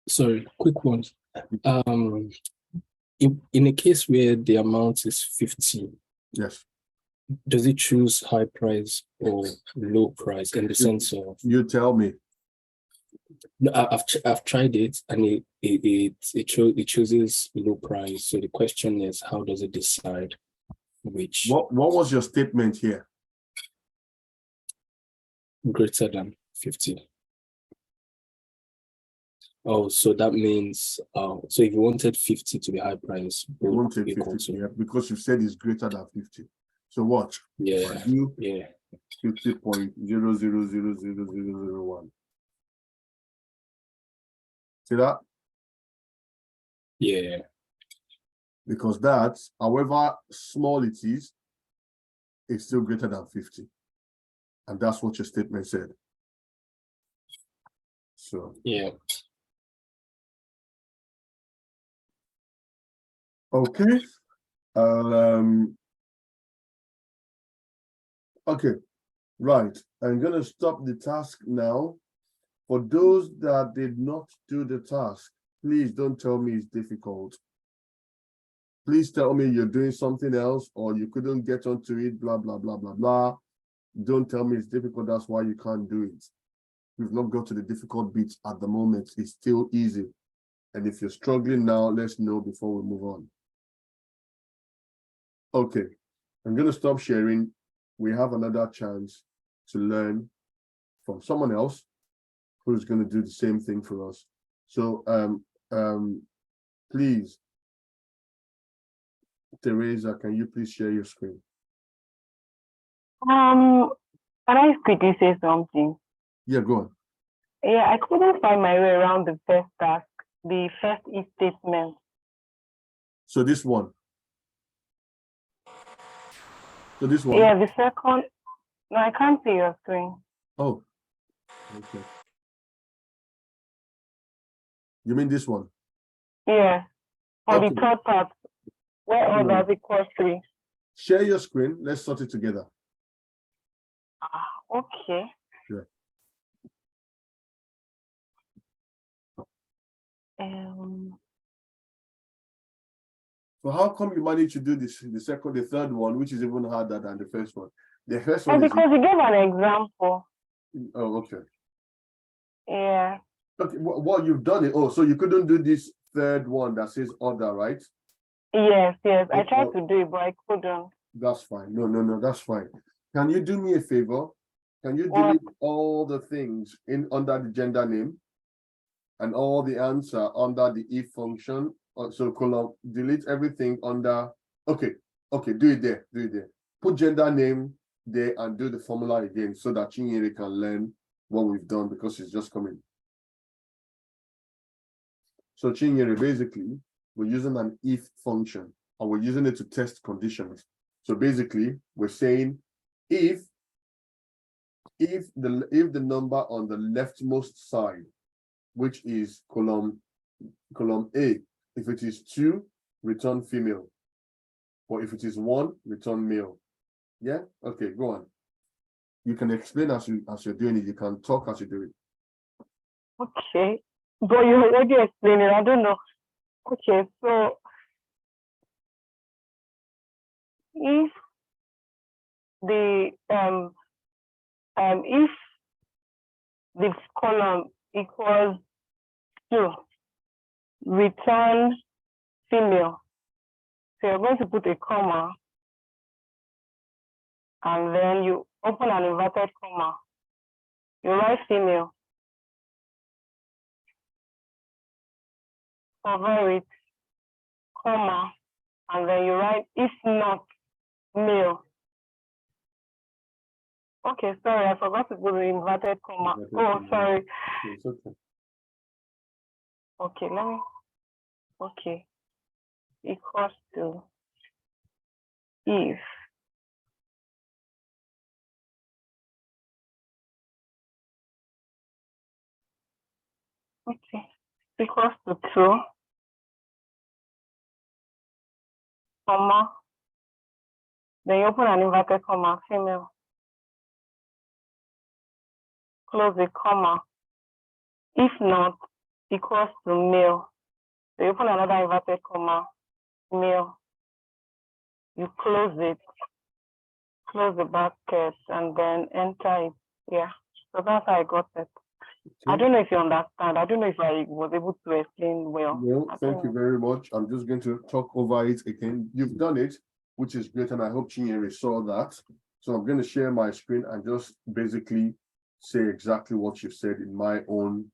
Sorry, quick one. In a case where the amount is 50, Yes. does it choose high price or low price in the sense of? You tell me. No, I've tried it and it chooses low price. So the question is, how does it decide which What was your statement here? greater than 50? Oh, so that means so if you wanted 50 to be high price, You both won't take equal 50 to- here because you said it's greater than 50. So watch. yeah, You yeah. 50.00000001. See that? Yeah, Because that, however small it is, it's still greater than 50. And that's what your statement said. So, yeah. okay. Okay, right. I'm going to stop the task now. For those that did not do the task, please don't tell me it's difficult. Please tell me you're doing something else or you couldn't get onto it, blah, blah, blah, blah, blah. Don't tell me it's difficult, that's why you can't do it. We've not got to the difficult bits at the moment. It's still easy. And if you're struggling now, let's know before we move on. Okay, I'm going to stop sharing. We have another chance to learn from someone else who's going to do the same thing for us. So please, Teresa, can you please share your screen? Can I quickly say something? Yeah, go on. Yeah, I couldn't find my way around the first task, the first if statement. So this one. So this one. Yeah, the second. No, I can't see your screen. Oh, okay. You mean this one? Yeah, for Okay. the third part, where all does equal 3. Share your screen. Let's sort it together. Okay. Yeah. So how come you managed to do this, the third one, which is even harder than the first one? The first one is. Because you gave an example. Oh, okay. Yeah. Okay, what you've done it. Oh, so you couldn't do this third one that says other, right? Yes, yes. I Okay. tried to do it, but I couldn't. That's fine. No, that's fine. Can you do me a favor? Can you What? delete all the things in under the gender name and all the answer under the if function? So column, delete everything under. Okay, do it there. Put gender name there and do the formula again so that Chinyere can learn what we've done because she's just coming. So Chinyere, basically, we're using an if function and we're using it to test conditions. So basically, we're saying if the number on the leftmost side, which is column A, if it is 2, return female. Or if it is 1, return male. Yeah? Okay, go on. You can explain as you're doing it. You can talk as you do it. Okay. But you already explained it. I don't know. Okay, so if the if the column equals 2, return female. So you're going to put a comma, and then you open an inverted comma. You write female, cover it, comma, and then you write if not male. Okay, sorry, I forgot to put the inverted comma. Oh, sorry. It's okay. Okay, let me. Okay, equals to if okay equals to 2, comma, then you open an inverted comma, female, close the comma, if not equals to male, so you open another inverted comma, male, you close it, close the bracket, and then enter it. Yeah, so that's how I got it. I don't know if you understand. I don't know if I was able to explain well. No, thank you very much. I'm just going to talk over it again. You've done it, which is great, and I hope Chinyere saw that. So I'm going to share my screen and just basically say exactly what you said in my own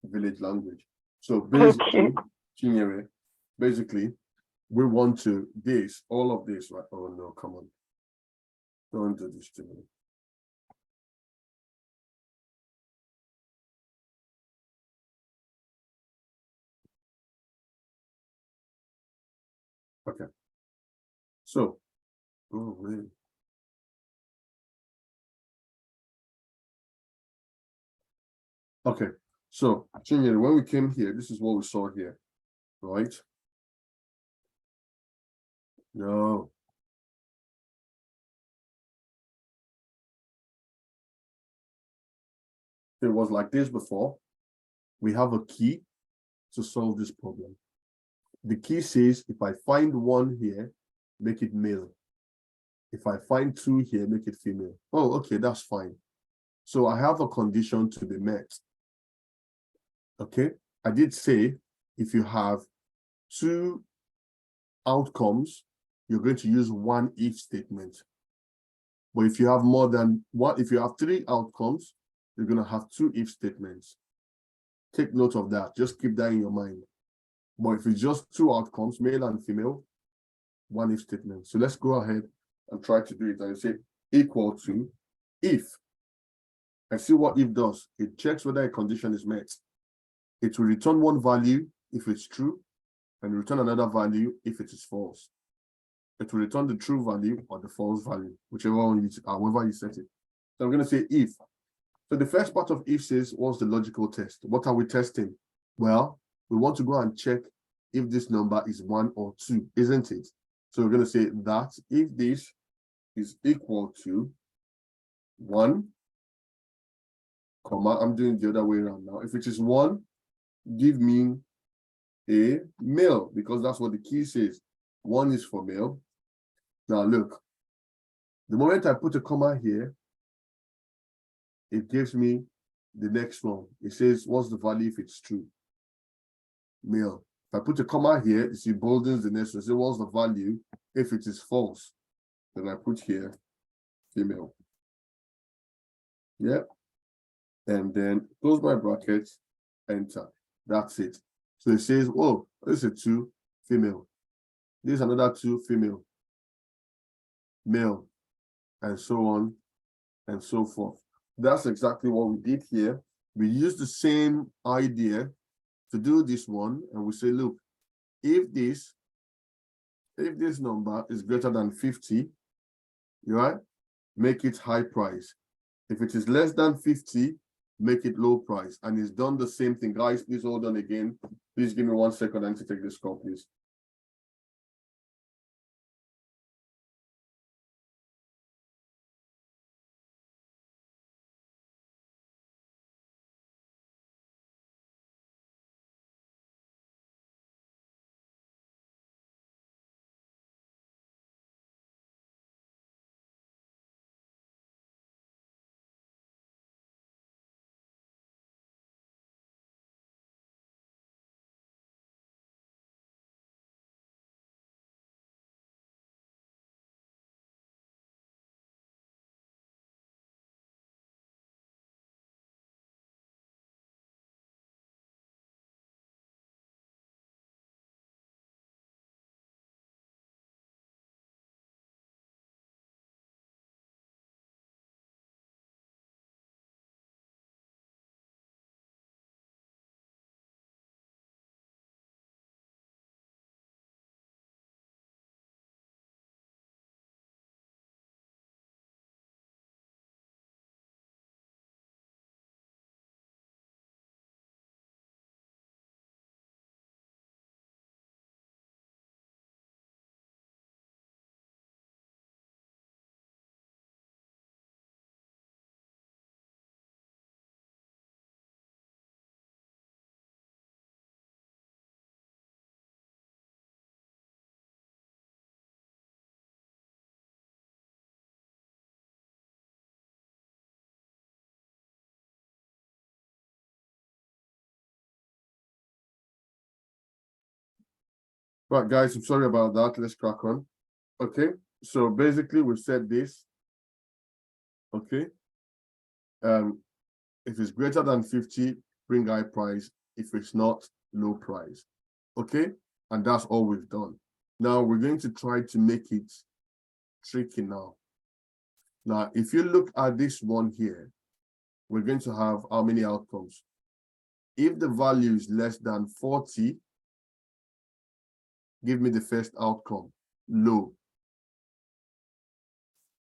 village language. So basically, Okay. Chinyere, basically, we want to this, all of this, right? Oh no, come on. Don't do this to me. Okay. So, oh man. Okay, so Chinyere, when we came here, this is what we saw here, right? No. It was like this before. We have a key to solve this problem. The key says if I find 1 here, make it male. If I find 2 here, make it female. Oh, okay, that's fine. So I have a condition to be met. Okay, I did say if you have 2 outcomes, you're going to use 1 if statement. But if you have more than 1, if you have 3 outcomes, you're going to have 2 if statements. Take note of that. Just keep that in your mind. But if it's just 2 outcomes, male and female, 1 if statement. So let's go ahead and try to do it. And say equal to if. And see what if does. It checks whether a condition is met. It will return 1 value if it's true, and return another value if it is false. It will return the true value or the false value, whichever one however you set it. So I'm going to say if. So the first part of if says, what's the logical test? What are we testing? Well, we want to go and check if this number is 1 or 2, isn't it? So we're going to say that if this is equal to 1, comma, I'm doing the other way around now. If it is 1, give me a male, because that's what the key says. 1 is for male. Now look, the moment I put a comma here, it gives me the next one. It says, what's the value if it's true? Male. If I put a comma here, it emboldens the next one. So what's the value if it is false? Then I put here, female. Yeah. And then close my brackets, enter. That's it. So it says, oh, this is a 2, female. This is another 2, female. Male. And so on and so forth. That's exactly what we did here. We used the same idea to do this one, and we say, look, if this number is greater than 50, right, make it high price. If it is less than 50, make it low price. And it's done the same thing. Guys, please hold on again. Please give me 1 second and to take this call, please. Right, guys, I'm sorry about that. Let's crack on. Okay, so basically we've said this. Okay. If it's greater than 50, bring high price. If it's not, low price. Okay, and that's all we've done. Now we're going to try to make it tricky now. Now, if you look at this one here, we're going to have how many outcomes? If the value is less than 40, give me the first outcome, low.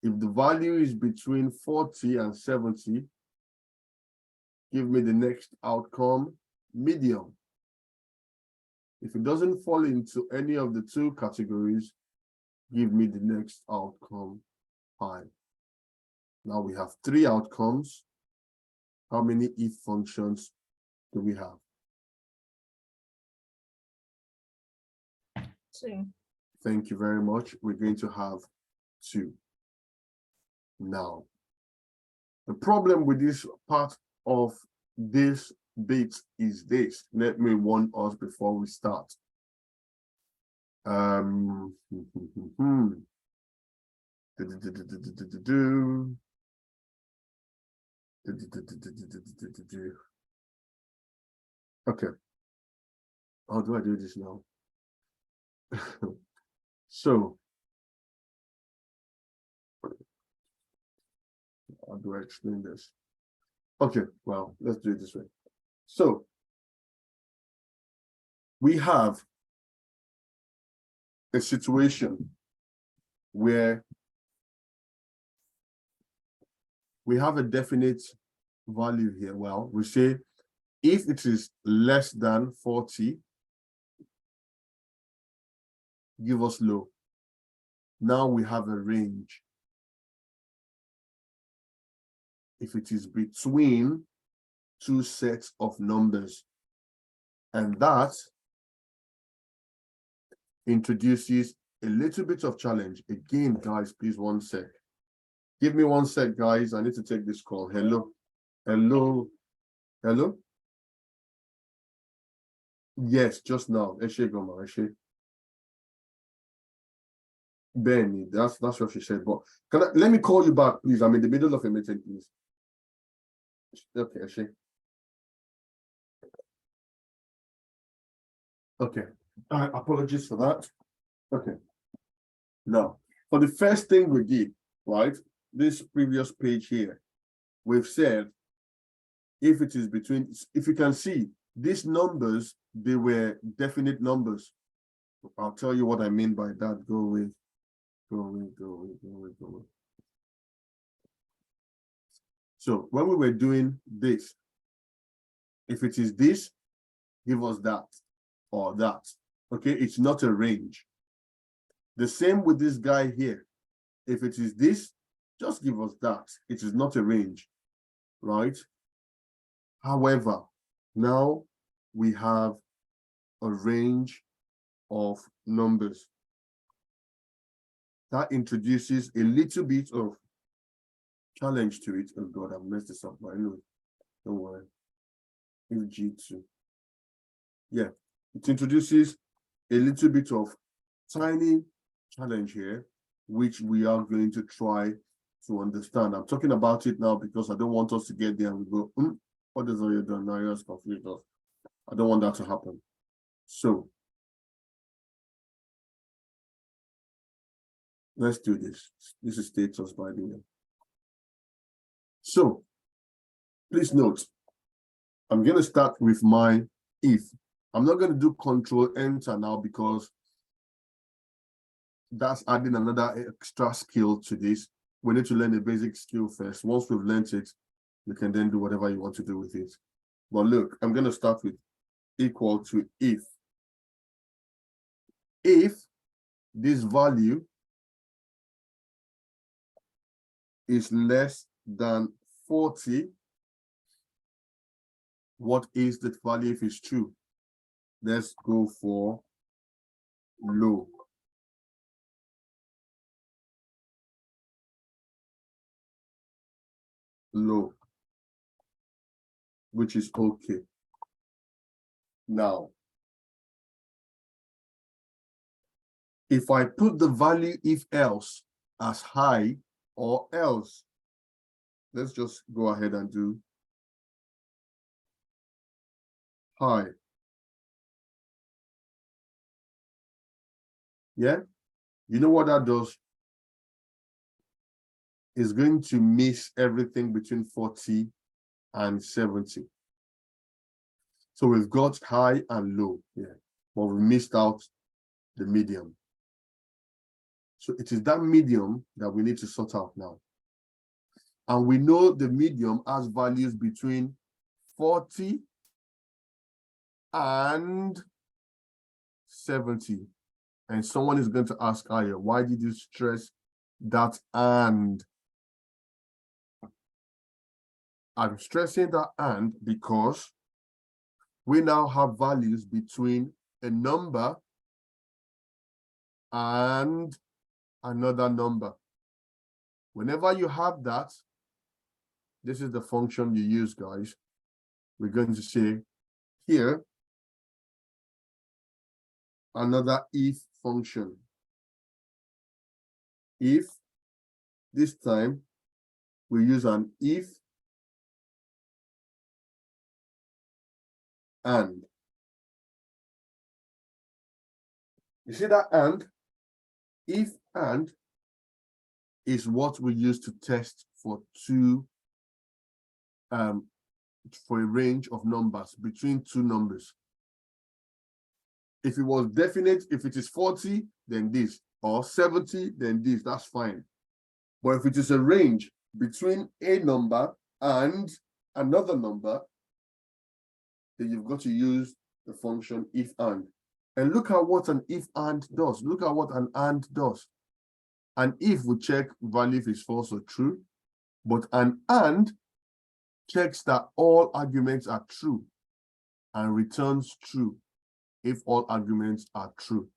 If the value is between 40 and 70, give me the next outcome, medium. If it doesn't fall into any of the two categories, give me the next outcome, high. Now we have 3 outcomes. How many if functions do we have? 2. Thank you very much. We're going to have 2. Now, the problem with this part of this bit is this. Let me warn us before we start. Okay. How do I do this now? So, how do I explain this? Okay, well, let's do it this way. So, we have a situation where we have a definite value here. Well, we say if it is less than 40, give us low. Now we have a range. If it is between 2 sets of numbers, and that introduces a little bit of challenge. Again, guys, please 1 sec. Give me 1 sec, guys. I need to take this call. Hello. Hello. Hello. Yes, just now. Eshe Goma, Eshe. Benny, that's what she said. But let me call you back, please. I'm in the middle of a meeting, please. Okay, Eshe. Okay. Apologies for that. Okay. Now, for the first thing we did, right? This previous page here, we've said if it is between, if you can see, these numbers, they were definite numbers. I'll tell you what I mean by that. Go away. Go away, go away, go away, go away. So when we were doing this, if it is this, give us that or that. Okay, it's not a range. The same with this guy here. If it is this, just give us that. It is not a range, right? However, now we have a range of numbers. That introduces a little bit of challenge to it. Oh God, I've messed this up, but anyway, don't worry. G2. Yeah, it introduces a little bit of tiny challenge here, which we are going to try to understand. I'm talking about it now because I don't want us to get there and we go, what is all you done now? You're confused us. I don't want that to happen. So let's do this. This is status, by the way. So please note, I'm going to start with my if. I'm not going to do Control Enter now because that's adding another extra skill to this. We need to learn a basic skill first. Once we've learned it, you can then do whatever you want to do with it. But look, I'm going to start with equal to if. If this value is less than 40, what is the value if it's true? Let's go for low. Low, which is okay. Now, If I put the value if else as high or else, let's just go ahead and do high. Yeah, you know what that does? It's going to miss everything between 40 and 70. So we've got high and low here, but we missed out the medium. So it is that medium that we need to sort out now. And we know the medium has values between 40 and 70. And someone is going to ask, Aya, why did you stress that and? I'm stressing that and because we now have values between a number and another number. Whenever you have that, this is the function you use, guys. We're going to say here, another if function. If, this time, we use an if and. You see that and? If and is what we use to test for for a range of numbers between two numbers. If it was definite, if it is 40, then this, or 70, then this, that's fine. But if it is a range between a number and another number, then you've got to use the function if and. And look at what an if and does. Look at what an and does. An if will check value if it's false or true, but an and checks that all arguments are true and returns true if all arguments are true.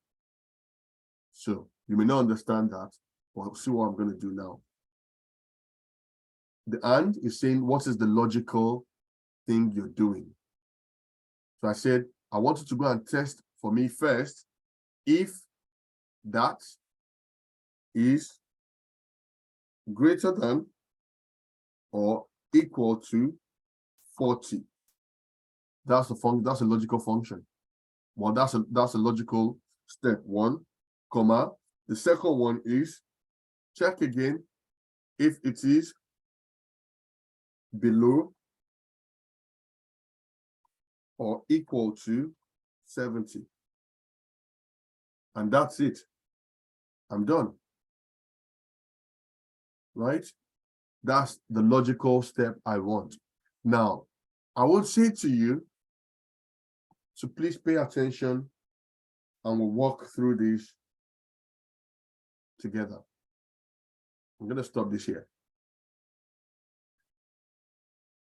So you may not understand that, but see what I'm going to do now. The and is saying what is the logical thing you're doing. So I said, I want you to go and test for me first if that is greater than or equal to 40. That's a logical function. Well, that's a logical step one, comma. The second one is check again if it is below or equal to 70. And that's it. I'm done. Right? That's the logical step I want. Now, I would say to you to please pay attention and we'll walk through this together. I'm going to stop this here.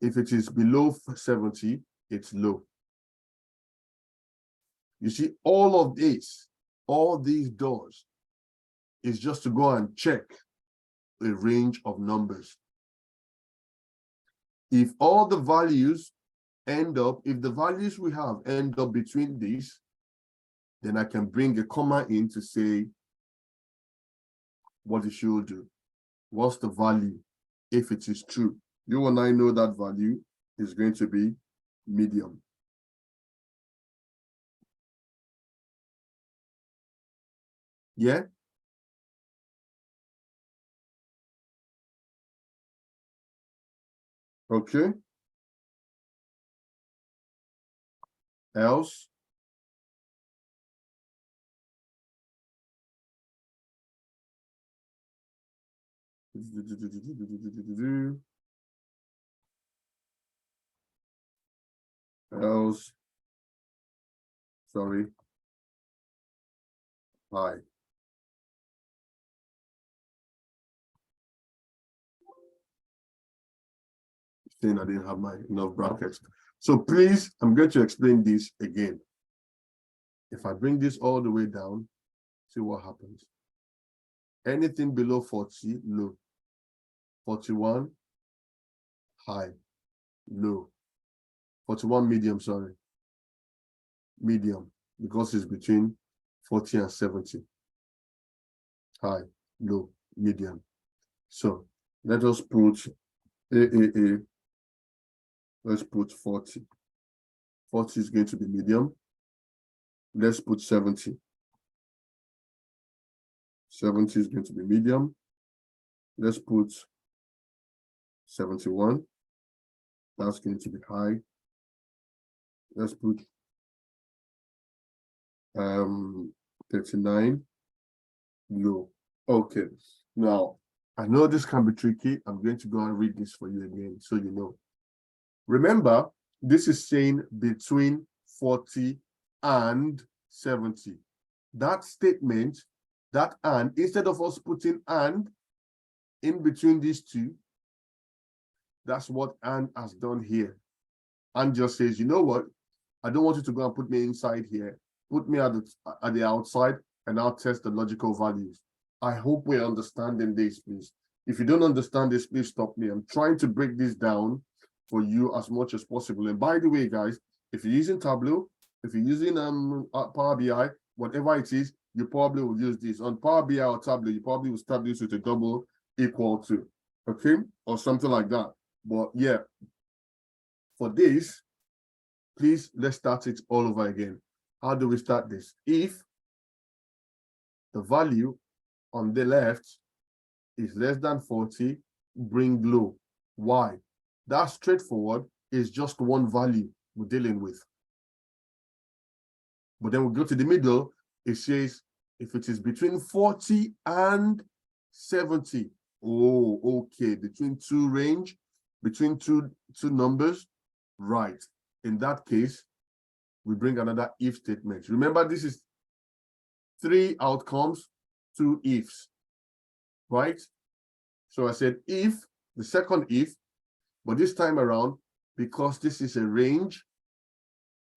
If it is below 70, it's low. You see, all these doors is just to go and check a range of numbers. If all the values if the values we have end up between these, then I can bring a comma in to say what it should do. What's the value if it is true? You and I know that value is going to be medium. Yeah? Okay. Else. Else. Sorry. Hi. Saying I didn't have my enough brackets. So please, I'm going to explain this again. If I bring this all the way down, see what happens. Anything below 40, low. 41, high, low. 41, medium, sorry. Medium, because it's between 40 and 70. high, low, medium. So let us put AAA. Let's put 40. 40 is going to be medium. Let's put 70. 70 is going to be medium. Let's put 71. That's going to be high. Let's put 39 low. Okay. Now, I know this can be tricky. I'm going to go and read this for you again so you know. Remember, this is saying between 40 and 70. That statement, that and, instead of us putting and in between these two, that's what and has done here. And just says, you know what? I don't want you to go and put me inside here. Put me at the outside, and I'll test the logical values. I hope we're understanding this, please. If you don't understand this, please stop me. I'm trying to break this down for you as much as possible. And by the way, guys, if you're using Tableau, if you're using Power BI, whatever it is, you probably will use this. On Power BI or Tableau, you probably will start this with a double equal to, okay? Or something like that. But yeah, for this, please, let's start it all over again. How do we start this? If the value on the left is less than 40, bring low. Why? That's straightforward. It's just one value we're dealing with. But then we go to the middle. It says if it is between 40 and 70. Oh, okay. Between two range, between two numbers. Right. In that case, we bring another if statement. Remember, this is 3 outcomes, 2 ifs, right? So I said if, the second if, but this time around, because this is a range,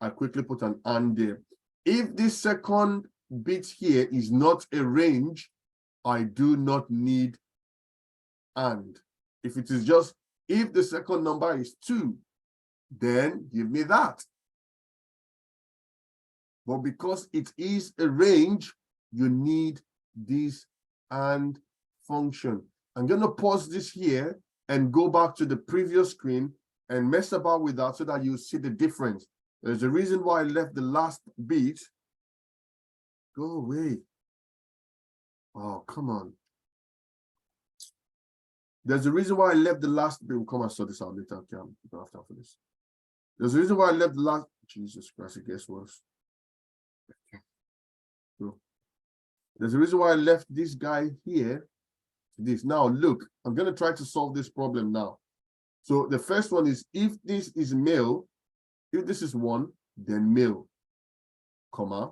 I quickly put an and there. If this second bit here is not a range, I do not need and. If it is just, if the second number is 2, then give me that. But because it is a range, you need this and function. I'm going to pause this here and go back to the previous screen and mess about with that so that you see the difference. There's a reason why I left the last bit. Go away. Oh, come on. There's a reason why I left the last bit. We'll come and sort this out later. Okay, I'm going after for this. There's a reason why I left the last. Jesus Christ, it gets worse. So, there's a reason why I left this guy here. This. Now, look, I'm going to try to solve this problem now. So the first one is if this is male, if this is 1, then male, comma.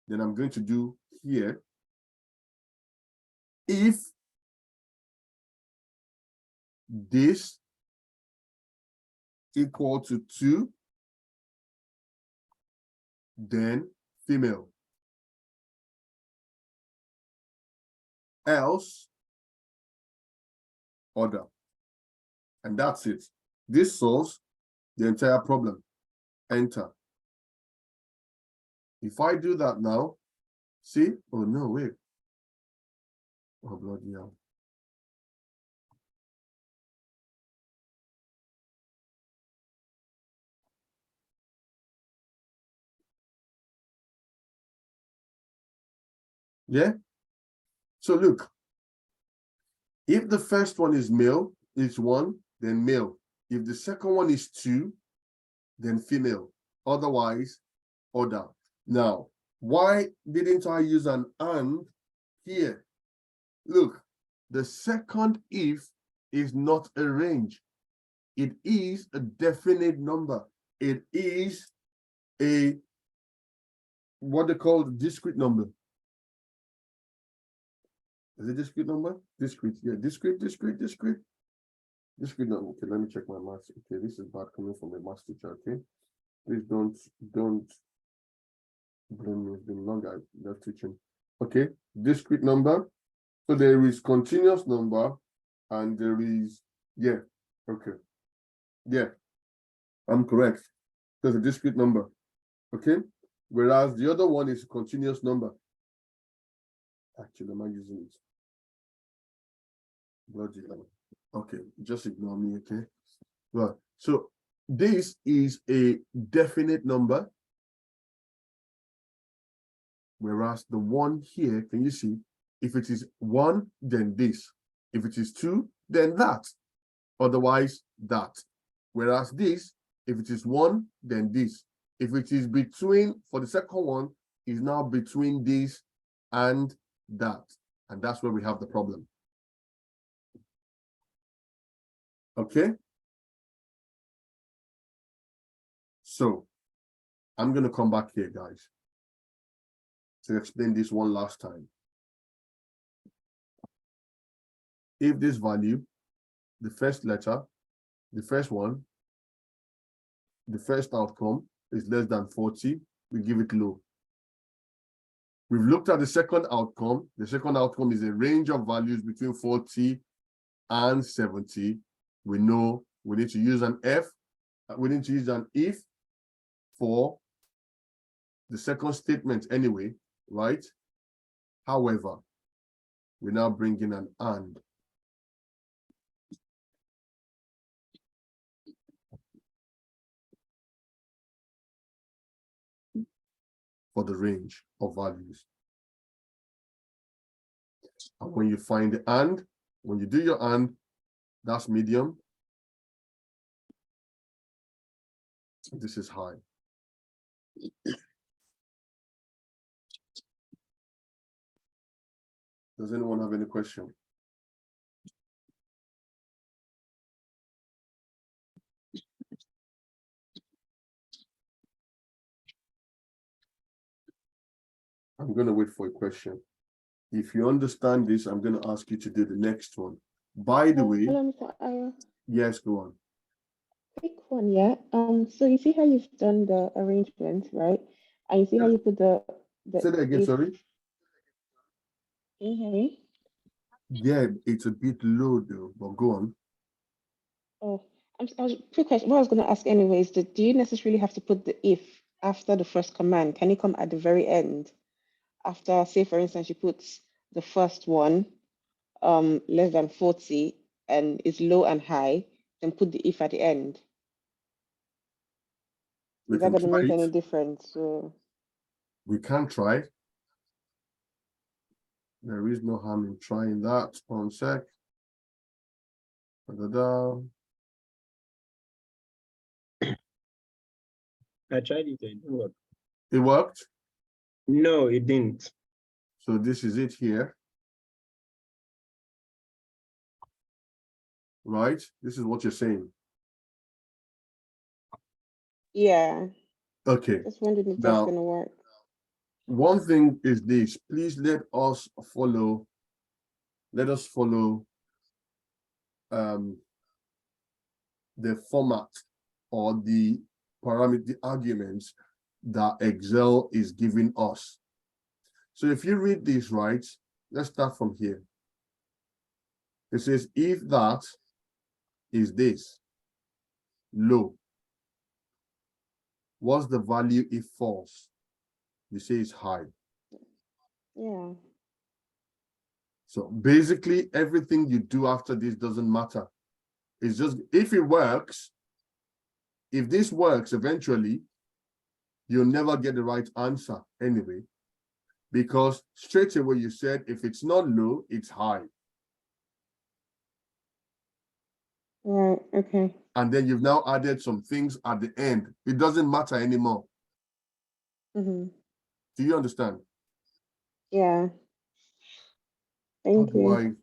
Then I'm going to do here. If this equal to 2, then female. Else, other. And that's it. This solves the entire problem. Enter. If I do that now, see? Oh, no, wait. Oh, bloody hell. Yeah? So look, if the first one is male, it's 1, then male. If the second one is 2, then female. Otherwise, other. Now, why didn't I use an and here? Look, the second if is not a range. It is a definite number. It is a, what they call discrete number. Is it discrete number? Discrete, yeah, discrete number. Okay, let me check my maths. Okay, this is bad coming from a maths teacher, okay? Please don't blame me. It's been long I've teaching. Okay, discrete number. So there is continuous number and there is, yeah, okay. Yeah, I'm correct. There's a discrete number, okay? Whereas the other one is a continuous number. Actually, am I using it? Bloody hell. Okay, just ignore me, okay? Right, so this is a definite number, whereas the one here, can you see? If it is 1, then this. If it is 2, then that. Otherwise, that. Whereas this, if it is 1, then this. If it is between, for the second one, is now between this and that. And that's where we have the problem. Okay? So, I'm going to come back here, guys, to explain this one last time. If this value, the first letter, the first one, the first outcome is less than 40, we give it low. We've looked at the second outcome. The second outcome is a range of values between 40 and 70. We know we need to use an F. We need to use an if for the second statement anyway, right? However, we now bring in an and. For the range of values. And when you find the and, when you do your and, that's medium. This is high. Does anyone have any question? I'm going to wait for a question. If you understand this, I'm going to ask you to do the next one. By the way, Hello, Mr. Ayo. yes, go on. Quick one, yeah. So you see how you've done the arrangement, right? And you see how you put the Say that again, if. sorry. Can you hear me? Yeah, it's a bit low though, but go on. Oh, quick question. What I was going to ask anyways, do you necessarily have to put the if after the first command? Can it come at the very end? After, say, for instance, you put the first one, less than 40 and is low and high, then put the if at the end. We Is that can going to try make any it. difference? So, We can try. There is no harm in trying that. 1 sec. Da-da-da. I tried it, it didn't work. It worked. No, it didn't. So this is it here. Right? This is what you're saying. yeah, Okay. just wondering if Now, that's going to work. one thing is this. Please let us follow the format or the parameter arguments that Excel is giving us. So if you read this right, let's start from here. It says if that is this low, what's the value if false? You say it's high. Yeah. So basically everything you do after this doesn't matter. It's just if it works, if this works eventually, you'll never get the right answer anyway, because straight away you said if it's not low, it's high. Right. Okay. And then you've now added some things at the end. It doesn't matter anymore. Mm-hmm. Do you understand? Yeah. How Thank do you.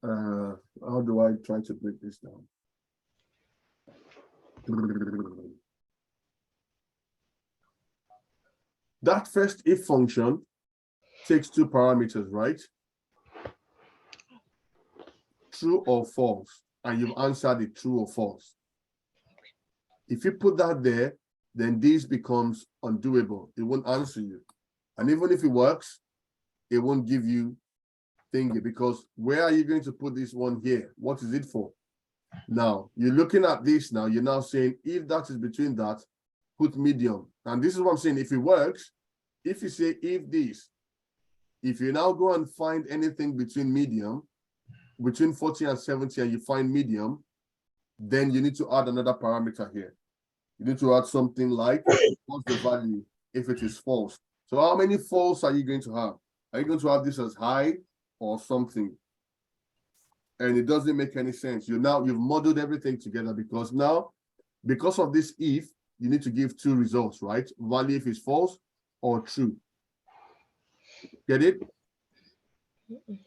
how do I try to break this down? That first if function takes 2 parameters, right? True or false, and you've answered it true or false. If you put that there, then this becomes undoable. It won't answer you. And even if it works, it won't give you thingy, because where are you going to put this one here? What is it for? Now, you're looking at this now, you're now saying, if that is between that, put medium. And this is what I'm saying, if it works, if you say if this, if you now go and find anything between medium, between 40 and 70, and you find medium, then you need to add another parameter here. You need to add something like, what's the value if it is false? So how many false are you going to have? Are you going to have this as high or something? And it doesn't make any sense. You've modeled everything together, because now, because of this if, you need to give two results, right? Value if it's false or true. Get it?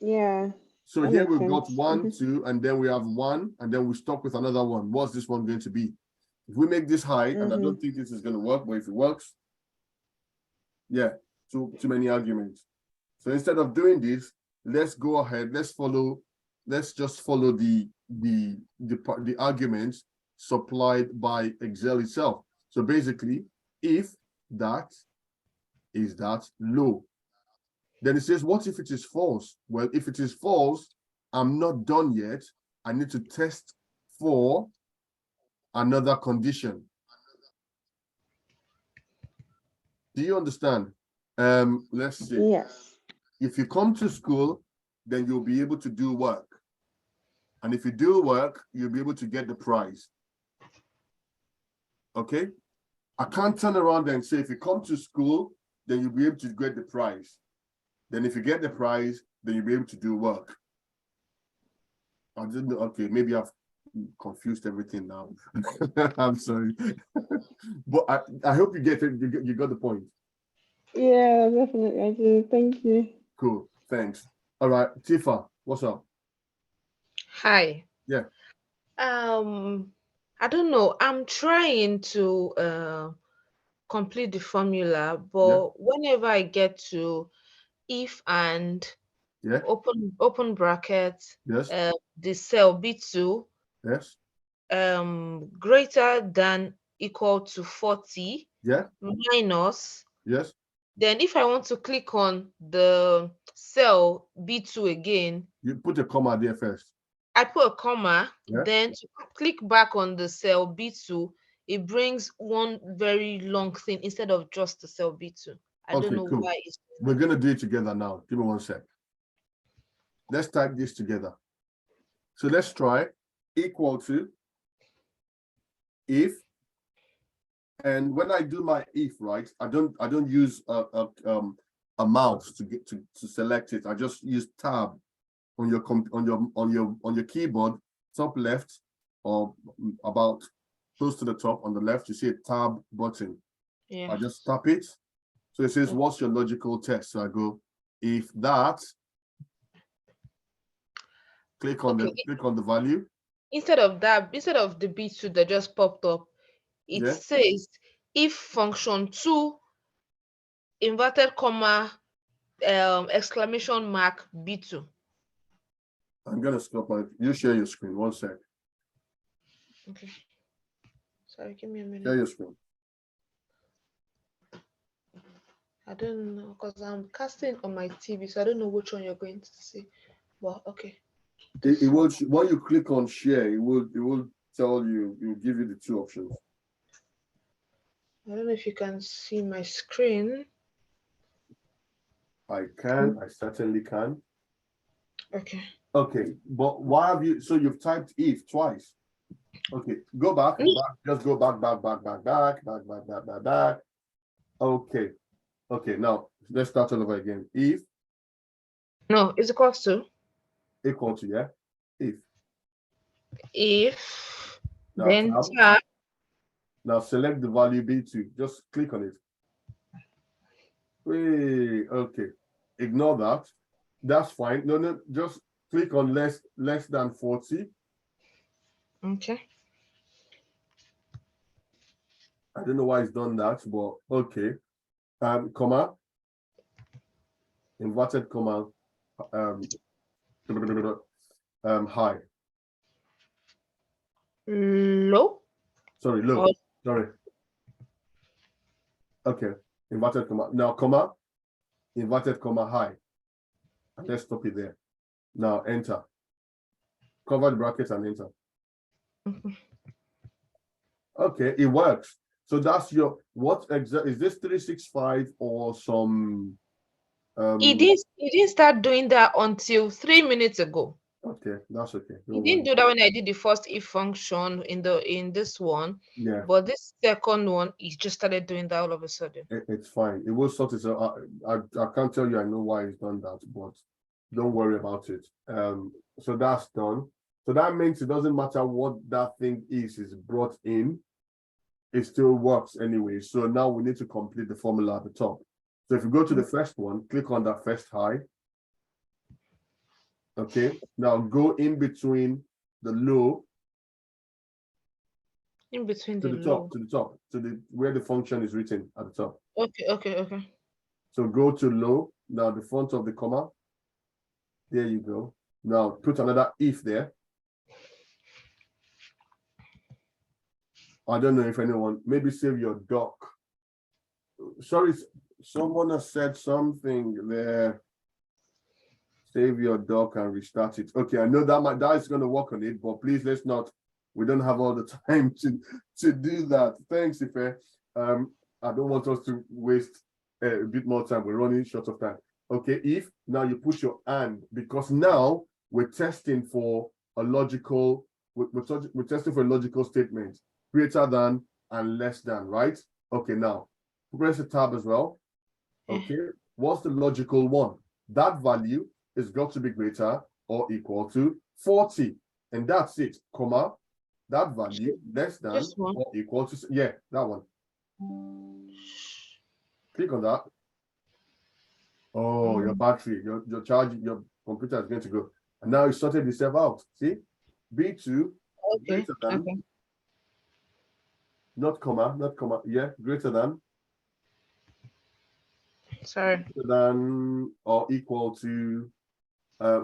Yeah. So That here makes we've got sense. 1, 2, and then we have 1, and then we stop with another 1. What's this one going to be? If we make this high, and I don't think this is going to work, but if it works, yeah, too many arguments. So instead of doing this, let's go ahead. Let's just follow the arguments supplied by Excel itself. So basically, if that is that low, then it says, what if it is false? Well, if it is false, I'm not done yet. I need to test for another condition. Do you understand? Let's see. Yes. If you come to school, then you'll be able to do work. And if you do work, you'll be able to get the prize. Okay? I can't turn around and say, if you come to school, then you'll be able to get the prize. Then if you get the prize, then you'll be able to do work. I didn't know. Okay, maybe I've confused everything now. I'm sorry. But I hope you get it. You got the point. Yeah, definitely. I do. Thank you. Cool. Thanks. All right. Tifa, what's up? Hi. Yeah. I don't know. I'm trying to complete the formula, but whenever I get to if and Yeah. open brackets, Yes. the cell B2 Yes. greater than equal to 40 Yeah. minus, Yes. then if I want to click on the cell B2 again, You put a comma there first. I put a comma, Yeah. then to click back on the cell B2, it brings one very long thing instead of just the cell B2. I don't know Cool. why it's We're going to do it together now. Give me 1 sec. Let's type this together. So let's try equal to if, and when I do my if, right, I don't use a mouse to select it. I just use tab on your keyboard, top left, or about close to the top on the left. You see a tab button. Yeah. I just tap it. So it says, what's your logical test? So I go, if that, click on the value. Instead of that, instead of the B2 that just popped up, it says if function 2 inverted comma exclamation mark B2. I'm gonna stop you share your screen. 1 sec. Okay. Sorry, give me a minute. Share your screen. I don't know, because I'm casting on my TV, so I don't know which one you're going to see. Well, okay. It will, when you click on share, it will tell you, it will give you the 2 options. I don't know if you can see my screen. I can, I certainly can. Okay. Okay, but why have you, so you've typed if twice. Okay, go back, just go back. Okay, now let's start all over again. If. No, it's equals to. Equal to, yeah? If, now, then tab. Now select the value B2, just click on it. Wait, okay, ignore that. That's fine. No, just click on less than 40. Okay. I don't know why it's done that, but okay. Comma, inverted comma, high. Low. Sorry, low. Sorry. Okay, inverted comma. Now, comma, inverted comma, high. And let's stop it there. Now, enter. Cover the bracket and enter. Okay, it works. So that's your, what exact, is this 365 or some, He didn't start doing that until 3 minutes ago. okay, that's okay. He Don't didn't worry. do that when I did the first if function in this one. Yeah, But this second one, he just started doing that all of a sudden. it's fine. It will sort itself. I can't tell you I know why he's done that, but don't worry about it. So that's done. So that means it doesn't matter what that thing is brought in, it still works anyway. So now we need to complete the formula at the top. So if you go to the first one, click on that first high. Okay, now go in between the low In between to the the top, low. to the top, to the where the function is written at the top. Okay. So go to low, now the front of the comma. There you go. Now put another if there. I don't know if anyone, maybe save your doc. Sorry, someone has said something there. Save your doc and restart it. Okay, I know that is going to work on it, but please let's not. We don't have all the time to do that. Thanks, Ife. I don't want us to waste a bit more time. We're running short of time. Okay, if now you put your and, because now we're testing for a logical. We're testing for a logical statement, greater than and less than, right? Okay, now press the tab as well. Okay, what's the logical one? That value is got to be greater or equal to 40, and that's it, comma, that value less than or equal to, yeah, that one. Click on that. Oh, your battery, your charge, your computer is going to go. And now it sorted itself out. See, B2 greater than, not comma, yeah, greater than. Sorry. Greater than or equal to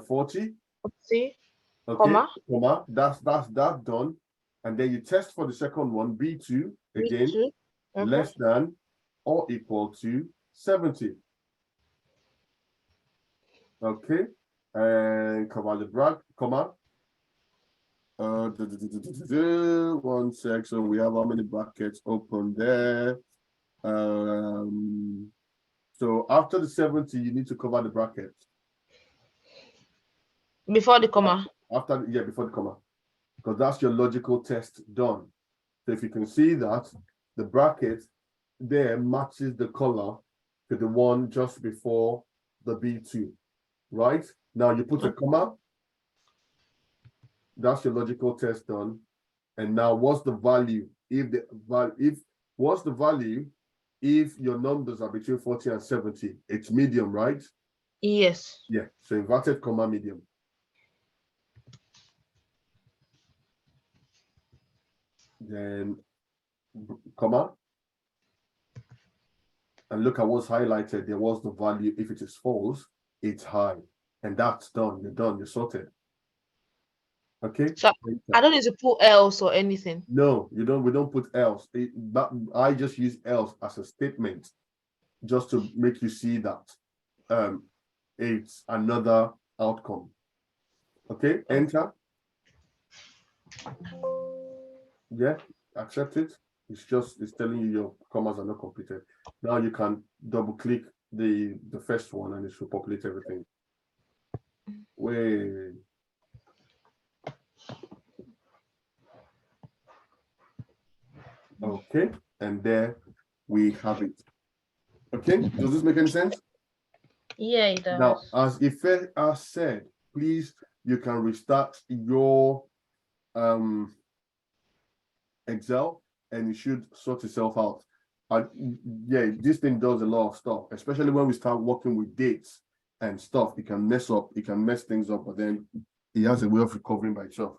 40. See, Okay, comma, that's done. And then you test for the second one, B2, again, B2. Okay. less than or equal to 70. Okay, and cover the bracket, comma. 1 sec, so we have how many brackets open there? So after the 70, you need to cover the bracket. Before the comma. Before the comma, because that's your logical test done. So if you can see that the bracket there matches the color to the one just before the B2, right? Now you put a comma, that's your logical test done. And now what's the value if your numbers are between 40 and 70? It's medium, right? Yes. Yeah, so inverted comma medium. Then comma, and look at what's highlighted. There was the value. If it is false, it's high, and that's done. You're done. You're sorted. Okay. So I don't need to put else or anything. No, you don't. We don't put else. But I just use else as a statement, just to make you see that it's another outcome. Okay. Enter. Yeah. Accept it. It's telling you your commas are not completed. Now you can double click the first one and it should populate everything. Wait. Okay, and there we have it. Okay, does this make any sense? Yeah, it does. Now, as Ife has said, please, you can restart your Excel and it should sort itself out. Yeah, this thing does a lot of stuff, especially when we start working with dates and stuff. It can mess things up, but then it has a way of recovering by itself.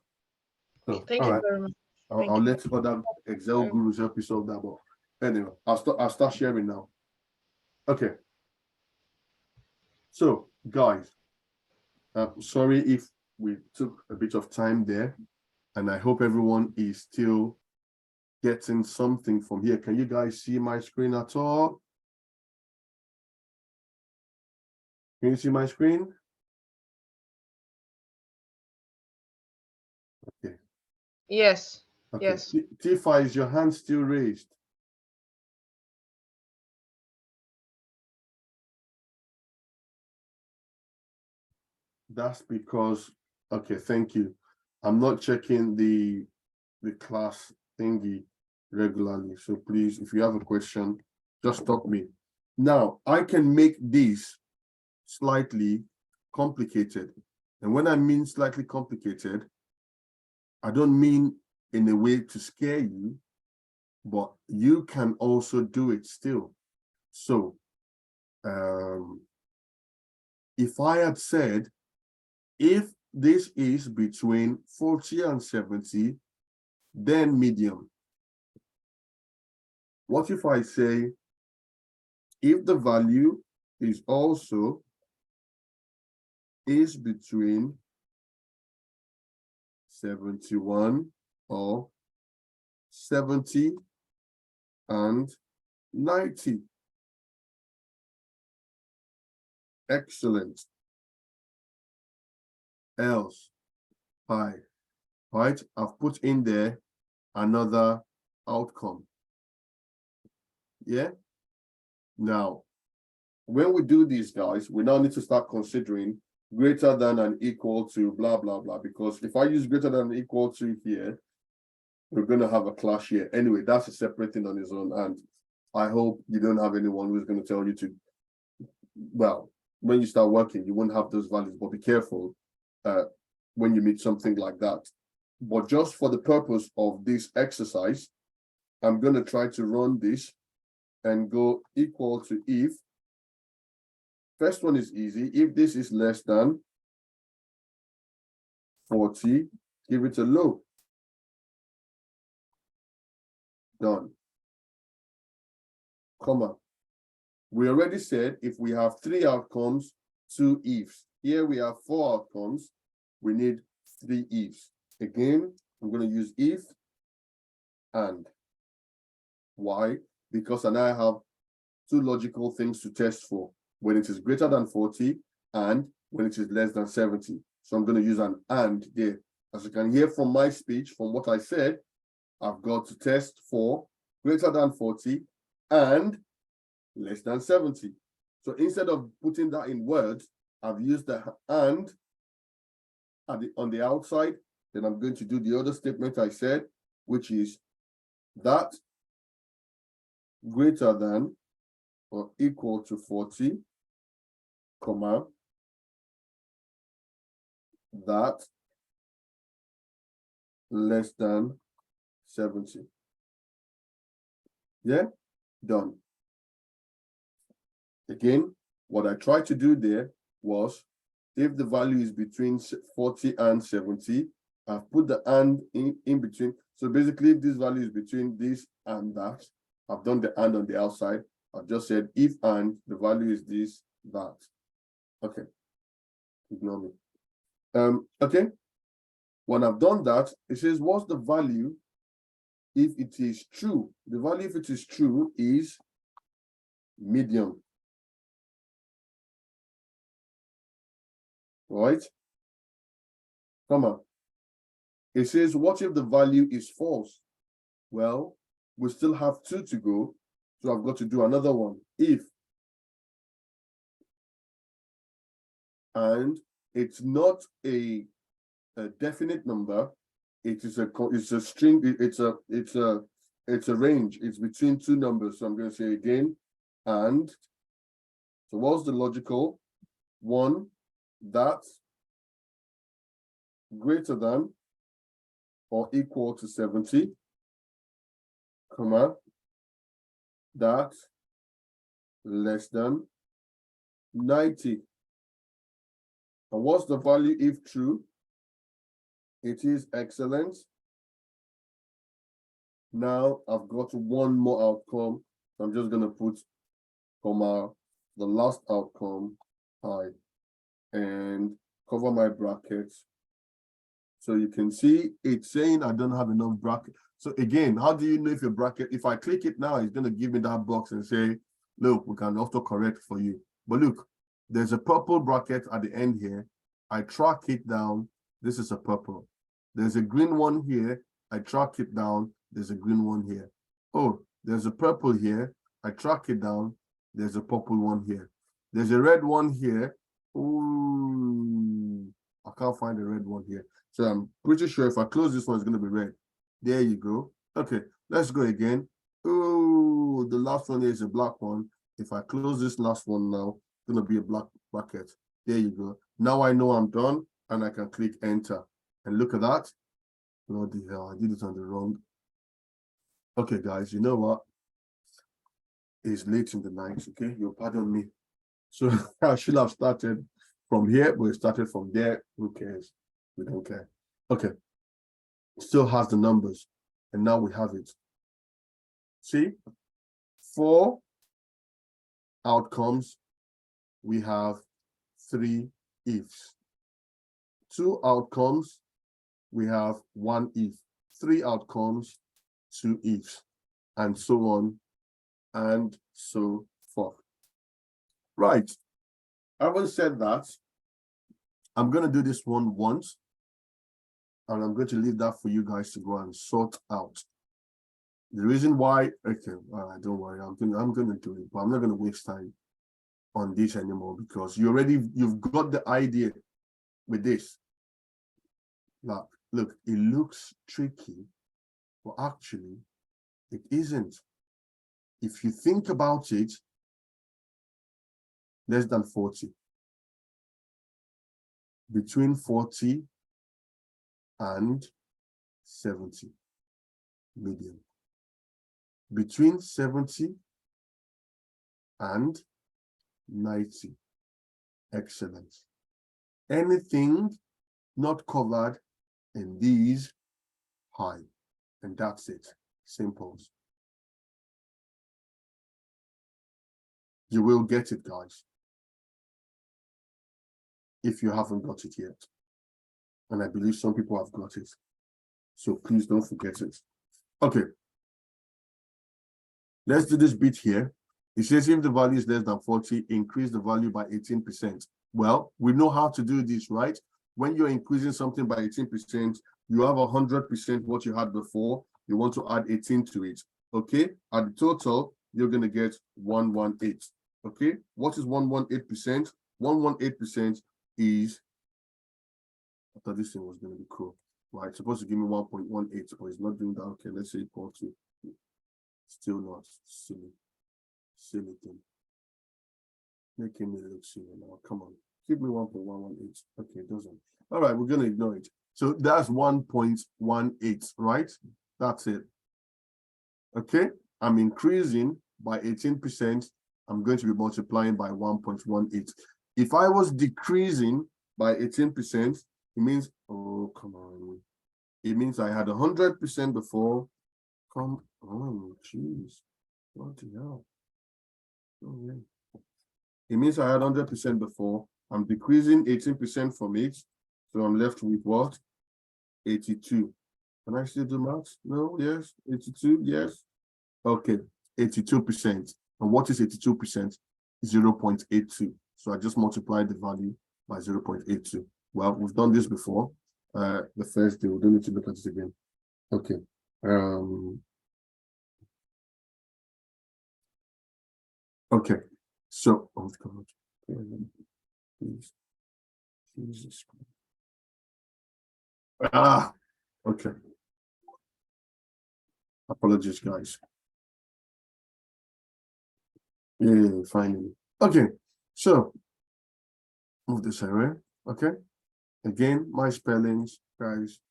So, Thank you very much. I'll let other Excel gurus help you solve that. But anyway, I'll start sharing now. Okay. So, guys, sorry if we took a bit of time there, and I hope everyone is still getting something from here. Can you guys see my screen at all? Can you see my screen? Okay. Yes. Okay. Yes. Tifa, is your hand still raised? That's because, okay, thank you. I'm not checking the class thingy regularly. So please, if you have a question, just stop me. Now, I can make this slightly complicated. And when I mean slightly complicated, I don't mean in a way to scare you, but you can also do it still. So, if I had said, if this is between 40 and 70, then medium. What if I say, if the value is also is between 71 or 70 and 90? Excellent. Else, hi, right? I've put in there another outcome. Yeah. Now, when we do these, guys, we now need to start considering greater than and equal to blah, blah, blah. Because if I use greater than and equal to here, we're going to have a clash here. Anyway, that's a separate thing on its own. And I hope you don't have anyone who's going to tell you to, well, when you start working, you won't have those values, but be careful when you meet something like that. But just for the purpose of this exercise, I'm going to try to run this and go equal to if. First one is easy. If this is less than 40, give it a low. Done. Comma. We already said if we have 3 outcomes, 2 ifs. Here we have 4 outcomes. We need 3 ifs. Again, I'm going to use if and. Why? Because and I have 2 logical things to test for. When it is greater than 40 and when it is less than 70. So I'm going to use an and there. As you can hear from my speech, from what I said, I've got to test for greater than 40 and less than 70. So instead of putting that in words, I've used the and on the outside. Then I'm going to do the other statement I said, which is that greater than or equal to 40, comma, that less than 70. Yeah, done. Again, what I tried to do there was, if the value is between 40 and 70, I've put the and in between. So basically, if this value is between this and that, I've done the and on the outside. I've just said if and the value is this, that. Okay, ignore me. Okay, when I've done that, it says, what's the value if it is true? The value if it is true is medium. Right? Come on. It says, what if the value is false? Well, we still have 2 to go. So I've got to do another one. If. And it's not a definite number. It's a string. It's a range. It's between 2 numbers. So I'm going to say again, and. So what's the logical? 1, that's greater than or equal to 70, comma, that less than 90. And what's the value if true? It is excellent. Now I've got 1 more outcome. So I'm just going to put, comma, the last outcome, high, and cover my brackets. So you can see it's saying I don't have enough bracket. So again, how do you know if your bracket, if I click it now, it's going to give me that box and say, look, we can autocorrect for you. But look, there's a purple bracket at the end here. I track it down. This is a purple. There's a green one here. I track it down. There's a green one here. Oh, there's a purple here. I track it down. There's a purple one here. There's a red one here. Ooh. can't find the red one here. So I'm pretty sure if I close this one, it's going to be red. There you go. Okay, let's go again. Oh, the last one is a black one. If I close this last one now, it's going to be a black bracket. There you go. Now I know I'm done and I can click enter. And look at that. Bloody hell, I did it on the wrong. Okay, guys, you know what? It's late in the night, okay? You'll pardon me. So I should have started from here, but it started from there. Who cares? We don't care. Okay. Still has the numbers. And now we have it. See? 4 outcomes. We have 3 ifs. 2 outcomes. We have 1 if. 3 outcomes, 2 ifs. And so on and so forth. Right. Having said that, I'm going to do this one once, and I'm going to leave that for you guys to go and sort out. The reason why, okay, don't worry, I'm going to do it, but I'm not going to waste time on this anymore because you've got the idea with this. Now, look, it looks tricky, but actually, it isn't. If you think about it, less than 40. Between 40 and 70, medium. Between 70 and 90, excellent. Anything not covered in these, high. And that's it, simple. You will get it, guys, if you haven't got it yet. And I believe some people have got it. So please don't forget it. Okay. Let's do this bit here. It says if the value is less than 40, increase the value by 18%. Well, we know how to do this, right? When you're increasing something by 18%, you have 100% what you had before. You want to add 18 to it. Okay? At the total, you're going to get 118. Okay? What is 118%? 118% is, I thought this thing was going to be cool. Right? It's supposed to give me 1.18, but it's not doing that. Okay, let's say equal to. Still not. Silly thing. Making me look silly now. Come on. Give me 1.118. Okay, it doesn't. All right, we're going to ignore it. So that's 1.18, right? That's it. Okay, I'm increasing by 18%. I'm going to be multiplying by 1.18. If I was decreasing by 18%, it means, oh, come on. It means I had 100% before. Come on, jeez. What the hell? Oh, yeah. It means I had 100% before. I'm decreasing 18% from it. So I'm left with what? 82. Can I still do math? No, yes. 82, yes. Okay, 82%. And what is 82%? 0.82. So I just multiplied the value by 0.82. Well, we've done this before. The first day, we don't need to look at it again. Okay. Okay. So, oh God. Please. Jesus. Okay. Apologies, guys. Yeah, finally. Okay, so move this away. Okay. Again, my spellings, guys,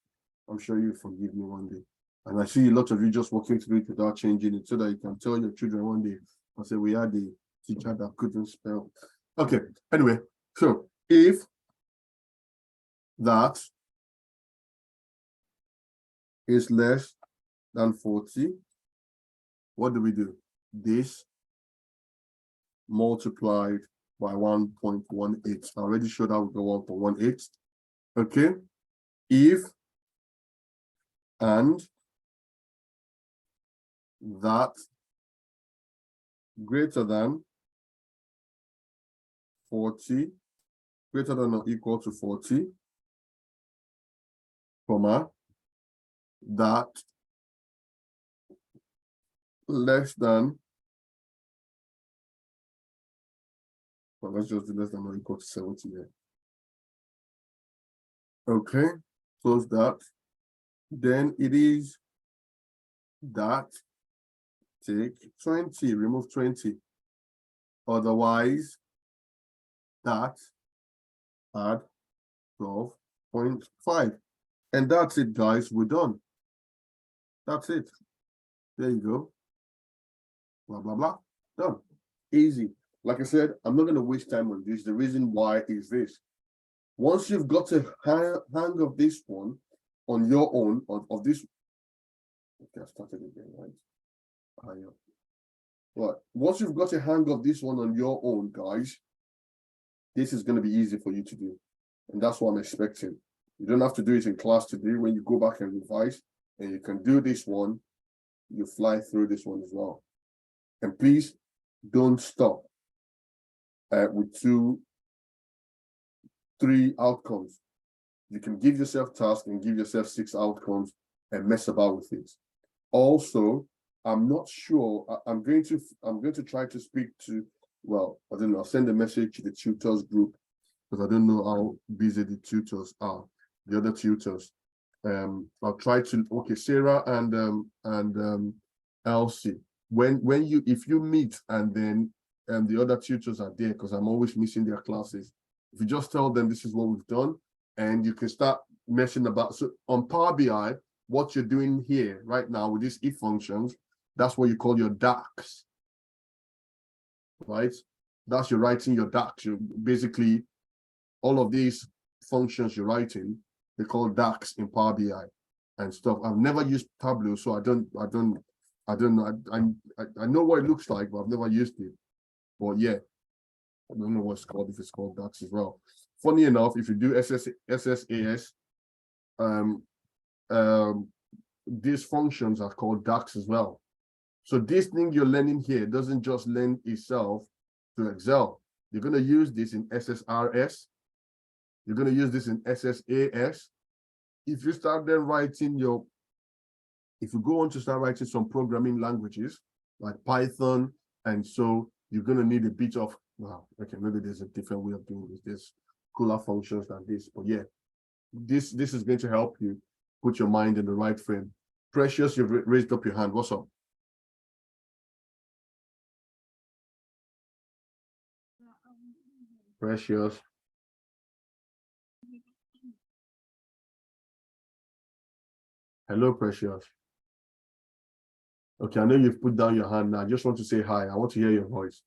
I'm sure you forgive me one day. And I see a lot of you just walking through it without changing it so that you can tell your children one day, I say, we had a teacher that couldn't spell. Okay, anyway, so if that is less than 40, what do? This multiplied by 1.18. I already showed how we go 1.18. Okay, if and that greater than 40, greater than or equal to 40, comma, that less than, well, let's just do less than or equal to 70 here. Okay, close that. Then it is that, take 20, remove 20. Otherwise, that, add 12.5. And that's it, guys. We're done. That's it. There you go. Blah, blah, blah. Done. Easy. Like I said, I'm not going to waste time on this. The reason why is this. Once you've got a hang of this one on your own, of this. Okay, I started again, right? Right. Once you've got a hang of this one on your own, guys, this is going to be easy for you to do. And that's what I'm expecting. You don't have to do it in class today. When you go back and revise, and you can do this one, you fly through this one as well. And please don't stop with 2, 3 outcomes. You can give yourself tasks and give yourself 6 outcomes and mess about with it. Also, I'm not sure. I'm going to try to speak to, well, I don't know, I'll send a message to the tutors group because I don't know how busy the tutors are, the other tutors. I'll try to, okay, Sarah and Elsie, if you meet and then the other tutors are there, because I'm always missing their classes, if you just tell them this is what we've done and you can start messing about. So on Power BI, what you're doing here right now with these if functions, that's what you call your DAX, right? That's you're writing your DAX. You basically, all of these functions you're writing, they call DAX in Power BI and stuff. I've never used Tableau, so I don't know. I know what it looks like, but I've never used it. But yeah, I don't know what it's called, if it's called DAX as well. Funny enough, if you do SSAS, these functions are called DAX as well. So this thing you're learning here doesn't just lend itself to Excel. You're going to use this in SSRS. You're going to use this in SSAS. If you start then writing if you go on to start writing some programming languages like Python, and so you're going to need a bit of, wow, okay, maybe there's a different way of doing this. There's cooler functions than this, but yeah, this is going to help you put your mind in the right frame. Precious, you've raised up your hand. What's up? Precious. Hello, Precious. Okay, I know you've put down your hand now. I just want to say hi. I want to hear your voice.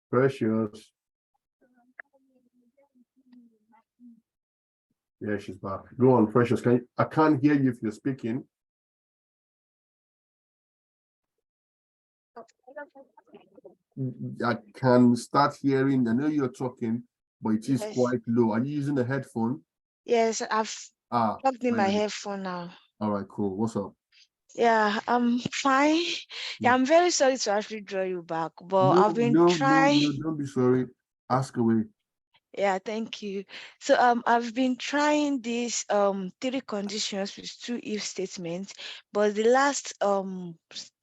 Precious. Yeah, she's back. Go on, Precious. I can't hear you if you're speaking. I can start hearing. I know you're talking, but it is quite low. Are you using a headphone? Yes, I've plugged in my finally. headphone now. All right, cool. What's up? Yeah, I'm fine. Yeah, I'm very sorry to actually draw you back, but I've been trying. No, don't be sorry. Ask away. Yeah, thank you. So I've been trying these 3 conditions with 2 if statements, but the last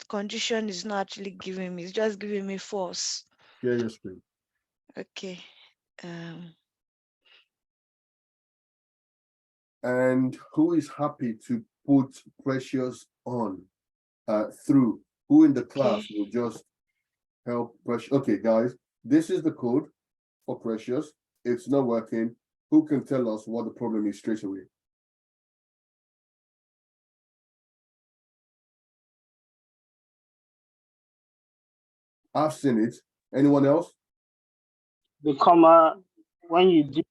condition is not actually giving me, it's just giving me false. Share your screen. Okay. And who is happy to put Precious on through? Who in the class will just help Precious? Okay, guys, this is the code for Precious. It's not working. Who can tell us what the problem is straight away? I've seen it. Anyone else? The comma, when you do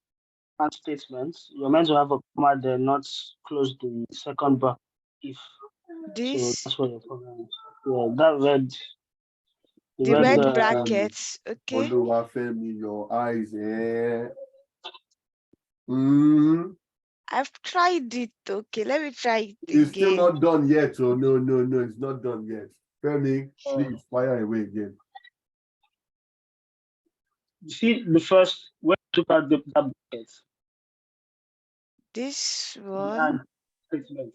statements, you're meant to have a comma there, not close the second bracket. If this, so, that's what your problem is. Yeah, that red. The red brackets. Okay. Your eyes, yeah. I've tried it. Okay, let me try it It's again. still not done yet. So no, it's not done yet. Femi, please fire away again. You see the first, when you took out that bracket. This one. Statement.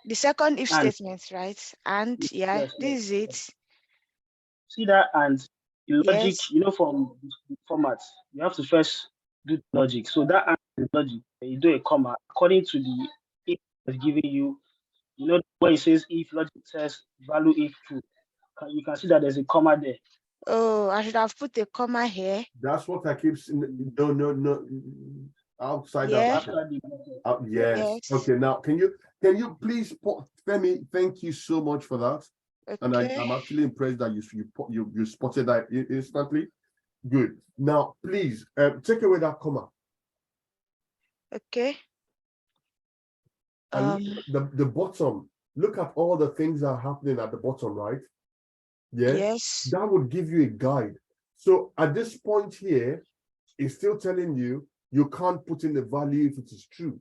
The second if statement, right? And yeah, yes, this is it. See that and the logic, Yes. from the format, you have to first do the logic. So that answer is logic. Then you do a comma according to the if it's giving you, where it says if logic says value if true. You can see that there's a comma there. Oh, I should have put a comma here. That's what I keep saying. No. Outside that. Yeah. After the Yes. Yes. Okay. Now, can you please put Femi? Thank you so much for that. And Okay. I'm actually impressed that you spotted that instantly. Good. Now, please take away that comma. Okay. And the bottom. Look at all the things that are happening at the bottom, right? Yeah. Yes. That would give you a guide. So at this point here, it's still telling you can't put in the value if it is true,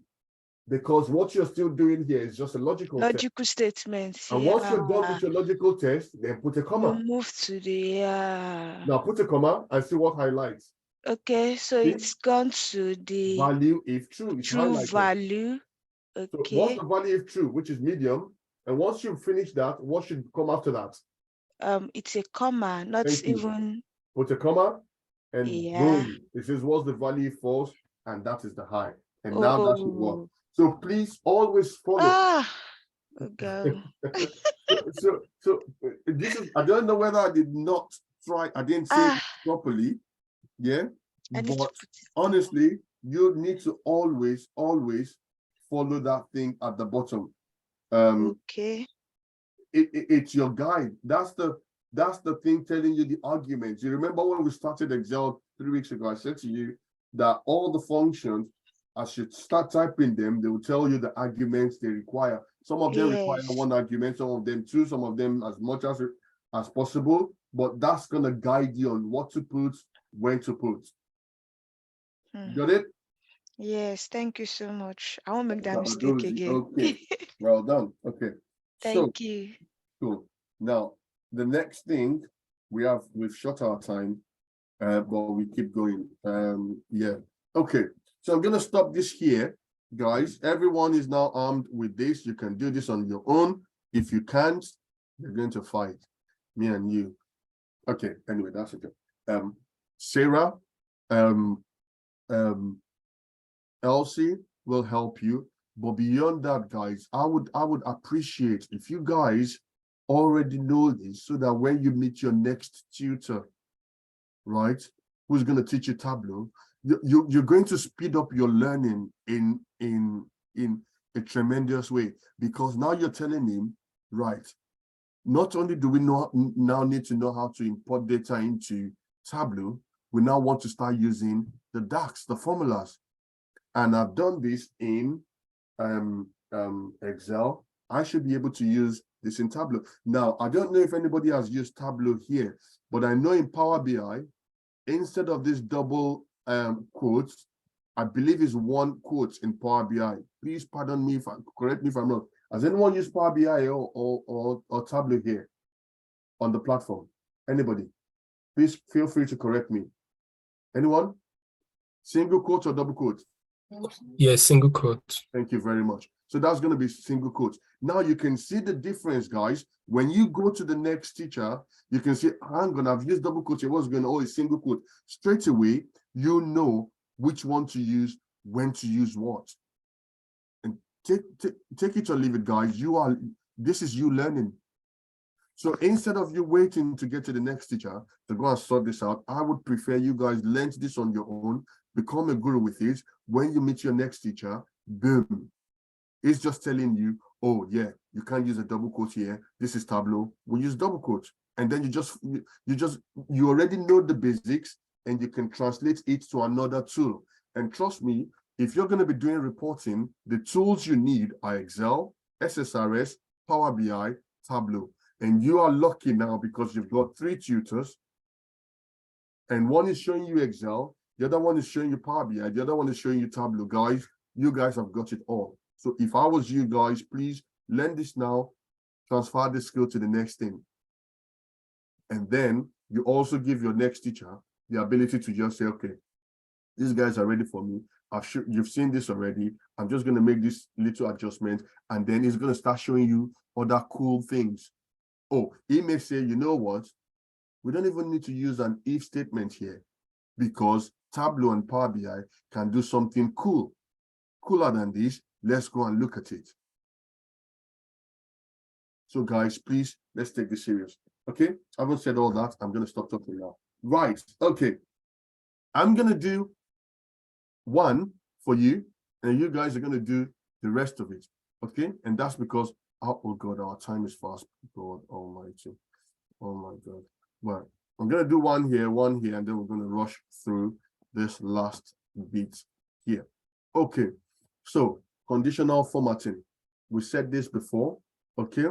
because what you're still doing here is just a logical test. Logical statements. And once you're done with your logical test, then put a you comma. move to the Now put a comma and see what highlights. okay, so See? it's gone to the Value if true. It's true highlighted. value. So Okay. what's the value if true, which is medium? And once you finish that, what should come after that? It's a comma, not Thank you. even. Put a comma, and Yeah. boom, it says what's the value if false, and that is the high. And now that should work. Oh. So please always follow. Ah. Okay. So this is, I don't know whether I did not try, I didn't say it properly. Yeah. I need to But put it. honestly, you need to always follow that thing at the bottom. Okay. It's your guide. That's the thing telling you the arguments. You remember when we started Excel 3 weeks ago, I said to you that all the functions, as you start typing them, they will tell you the arguments they require. Some of them require one argument, some of them two, some of them as much as possible. But that's gonna guide you on what to put, when to put. Got it? Yes, thank you so much. I won't make that mistake Rosie, again. okay. Well done. Okay. Thank you. Cool. Now, the next thing we've shot our time, but we keep going. Yeah. Okay. So I'm gonna stop this here, guys. Everyone is now armed with this. You can do this on your own. If you can't, you're going to fight, me and you. Okay. Anyway, that's okay. Sarah, Elsie will help you. But beyond that, guys, I would appreciate if you guys already know this, so that when you meet your next tutor, right, who's going to teach you Tableau, you're going to speed up your learning in a tremendous way, because now you're telling him, right, not only do we now need to know how to import data into Tableau, we now want to start using the DAX, the formulas. And I've done this in Excel. I should be able to use this in Tableau. Now, I don't know if anybody has used Tableau here, but I know in Power BI, instead of this double quotes, I believe is one quote in Power BI. Please pardon me, correct me if I'm wrong. Has anyone used Power BI or Tableau here on the platform? Anybody? Please feel free to correct me. Anyone? Single quote or double quote? Yes, single quote. Thank you very much. So that's going to be single quote. Now you can see the difference, guys. When you go to the next teacher, you can see, hang on, I've used double quote. What's going on? Oh, it's single quote. Straight away, you know which one to use, when to use what. And take it or leave it, guys. This is you learning. So instead of you waiting to get to the next teacher to go and sort this out, I would prefer you guys learn this on your own, become a guru with it. When you meet your next teacher, boom. It's just telling you, oh yeah, you can't use a double quote here. This is Tableau. We use double quote. And then you already know the basics, and you can translate it to another tool. And trust me, if you're going to be doing reporting, the tools you need are Excel, SSRS, Power BI, Tableau. And you are lucky now because you've got 3 tutors, and one is showing you Excel, the other one is showing you Power BI, the other one is showing you Tableau. Guys, you guys have got it all. So if I was you guys, please learn this now, transfer this skill to the next thing. And then you also give your next teacher the ability to just say, okay, these guys are ready for me. You've seen this already. I'm just going to make this little adjustment, and then it's going to start showing you other cool things. Oh, he may say, you know what? We don't even need to use an if statement here because Tableau and Power BI can do something cooler than this. Let's go and look at it. So guys, please, let's take this serious. Okay, I haven't said all that. I'm going to stop talking now. Right, okay. I'm going to do one for you, and you guys are going to do the rest of it. Okay, and that's because, oh God, our time is fast. God almighty. Oh my God. Well, I'm going to do one here, and then we're going to rush through this last bit here. Okay, so conditional formatting. We said this before, okay?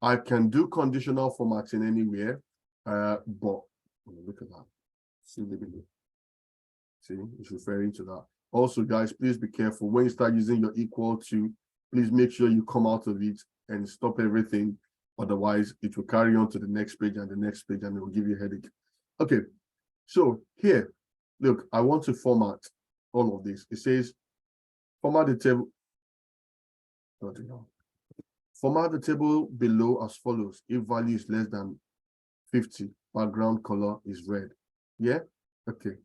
I can do conditional formatting anywhere, but look at that. See, it's referring to that. Also, guys, please be careful. When you start using your equal to, please make sure you come out of it and stop everything. Otherwise, it will carry on to the next page and the next page, and it will give you a headache. Okay, so here, look, I want to format all of this. It says, format the table. Format the table below as follows. If value is less than 50, background color is red. Yeah? Okay.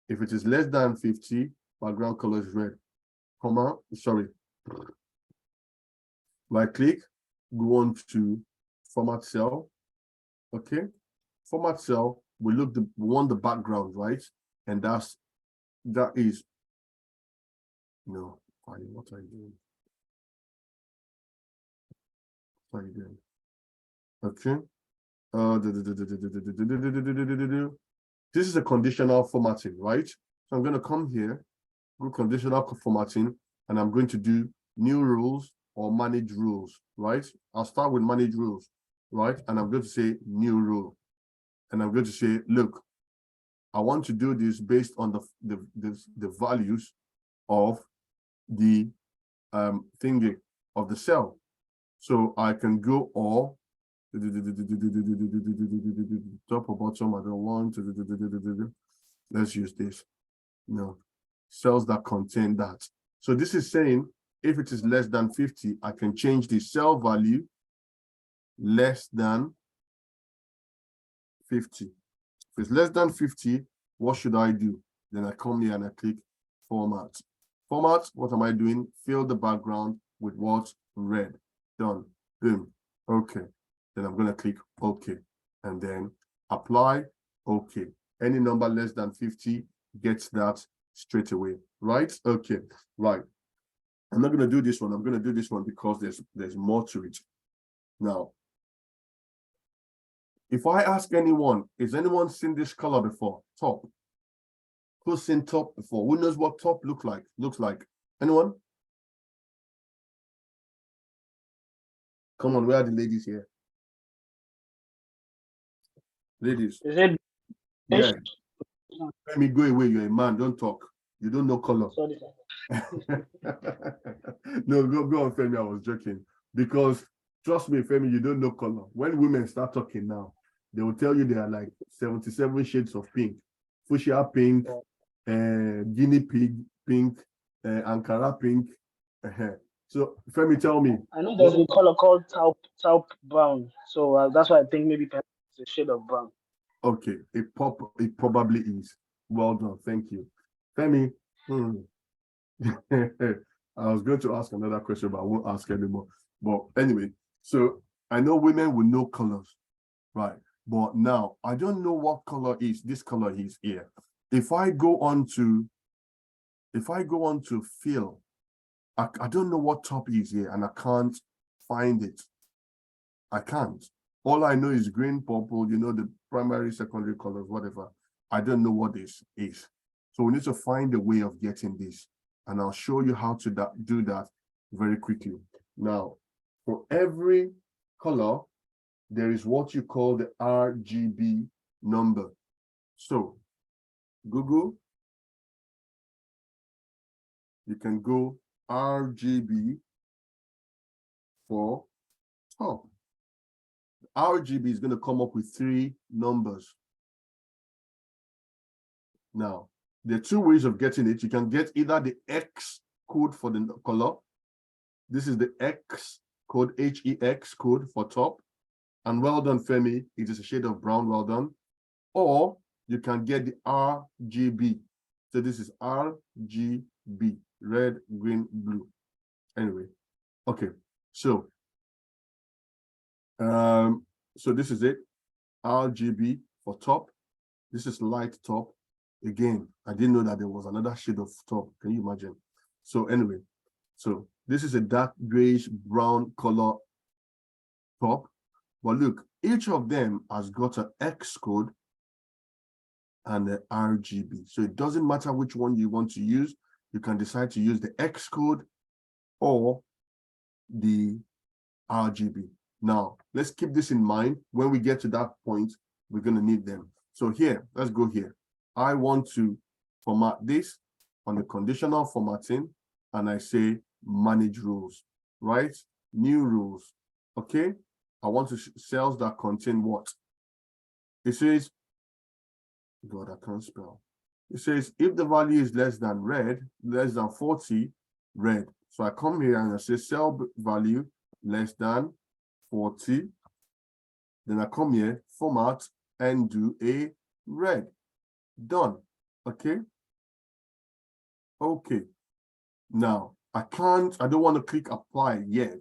If it is less than 50, background color is red. Right click, go on to format cell. Okay. Format cell, we want the background, right? And that is, no, what are you doing? What are you doing? Okay. This is a conditional formatting, right? So I'm going to come here, go conditional formatting, and I'm going to do new rules or manage rules, right? I'll start with manage rules, right? And I'm going to say new rule. And I'm going to say, look, I want to do this based on the values of the thingy of the cell. So I can go or top or bottom. I don't want to. Let's use this. No, cells that contain that. So this is saying if it is less than 50, I can change the cell value less than 50. If it's less than 50, what should I do? Then I come here and I click format. Format, what am I doing? Fill the background with what? Red. Done. Boom. Okay. Then I'm going to click OK. And then apply. OK. Any number less than 50 gets that straight away. Right? Okay. Right. I'm not going to do this one. I'm going to do this one because there's more to it. Now, if I ask anyone, has anyone seen this color before? Top. Who's seen top before? Who knows what top looks like? Anyone? Come on, where are the ladies here? Ladies. Is it? Yeah. Let me go away. You're a man. Don't talk. You don't know color. Sorry. No, go on, Femi. I was joking. Because trust me, Femi, you don't know color. When women start talking now, they will tell you there are like 77 shades of pink. Fuchsia pink, guinea pig pink, Ankara pink. So Femi, tell me. I know there's a color called taupe brown. So that's why I think maybe it's a shade of brown. Okay, it probably is. Well done, thank you. Femi, I was going to ask another question, but I won't ask anymore. But anyway, so I know women will know colors, right? But now I don't know what color is. This color is here. If I go on to fill, I don't know what top is here, and I can't find it. I can't. All I know is green, purple, the primary, secondary colors, whatever. I don't know what this is. So we need to find a way of getting this. And I'll show you how to do that very quickly. Now, for every color, there is what you call the RGB number. So, Google, you can go RGB for top. RGB is going to come up with 3 numbers. Now, there are 2 ways of getting it. You can get either the X code for the color. This is the X code, HEX code for top. And well done, Femi. It is a shade of brown, well done. Or you can get the RGB. So this is RGB, red, green, blue. Anyway, okay. So this is it. RGB for top. This is light top. Again, I didn't know that there was another shade of top. Can you imagine? So anyway, so this is a dark grayish brown color top. But look, each of them has got an X code and the RGB. So it doesn't matter which one you want to use. You can decide to use the X code or the RGB. Now, let's keep this in mind. When we get to that point, we're going to need them. So here, let's go here. I want to format this on the conditional formatting, and I say manage rules, right? New rules, okay? I want to cells that contain what? It says, God, I can't spell. It says if the value is less than 40, red. So I come here and I say cell value less than 40. Then I come here, format, and do a red. Done. Okay. Okay. Now I don't want to click apply yet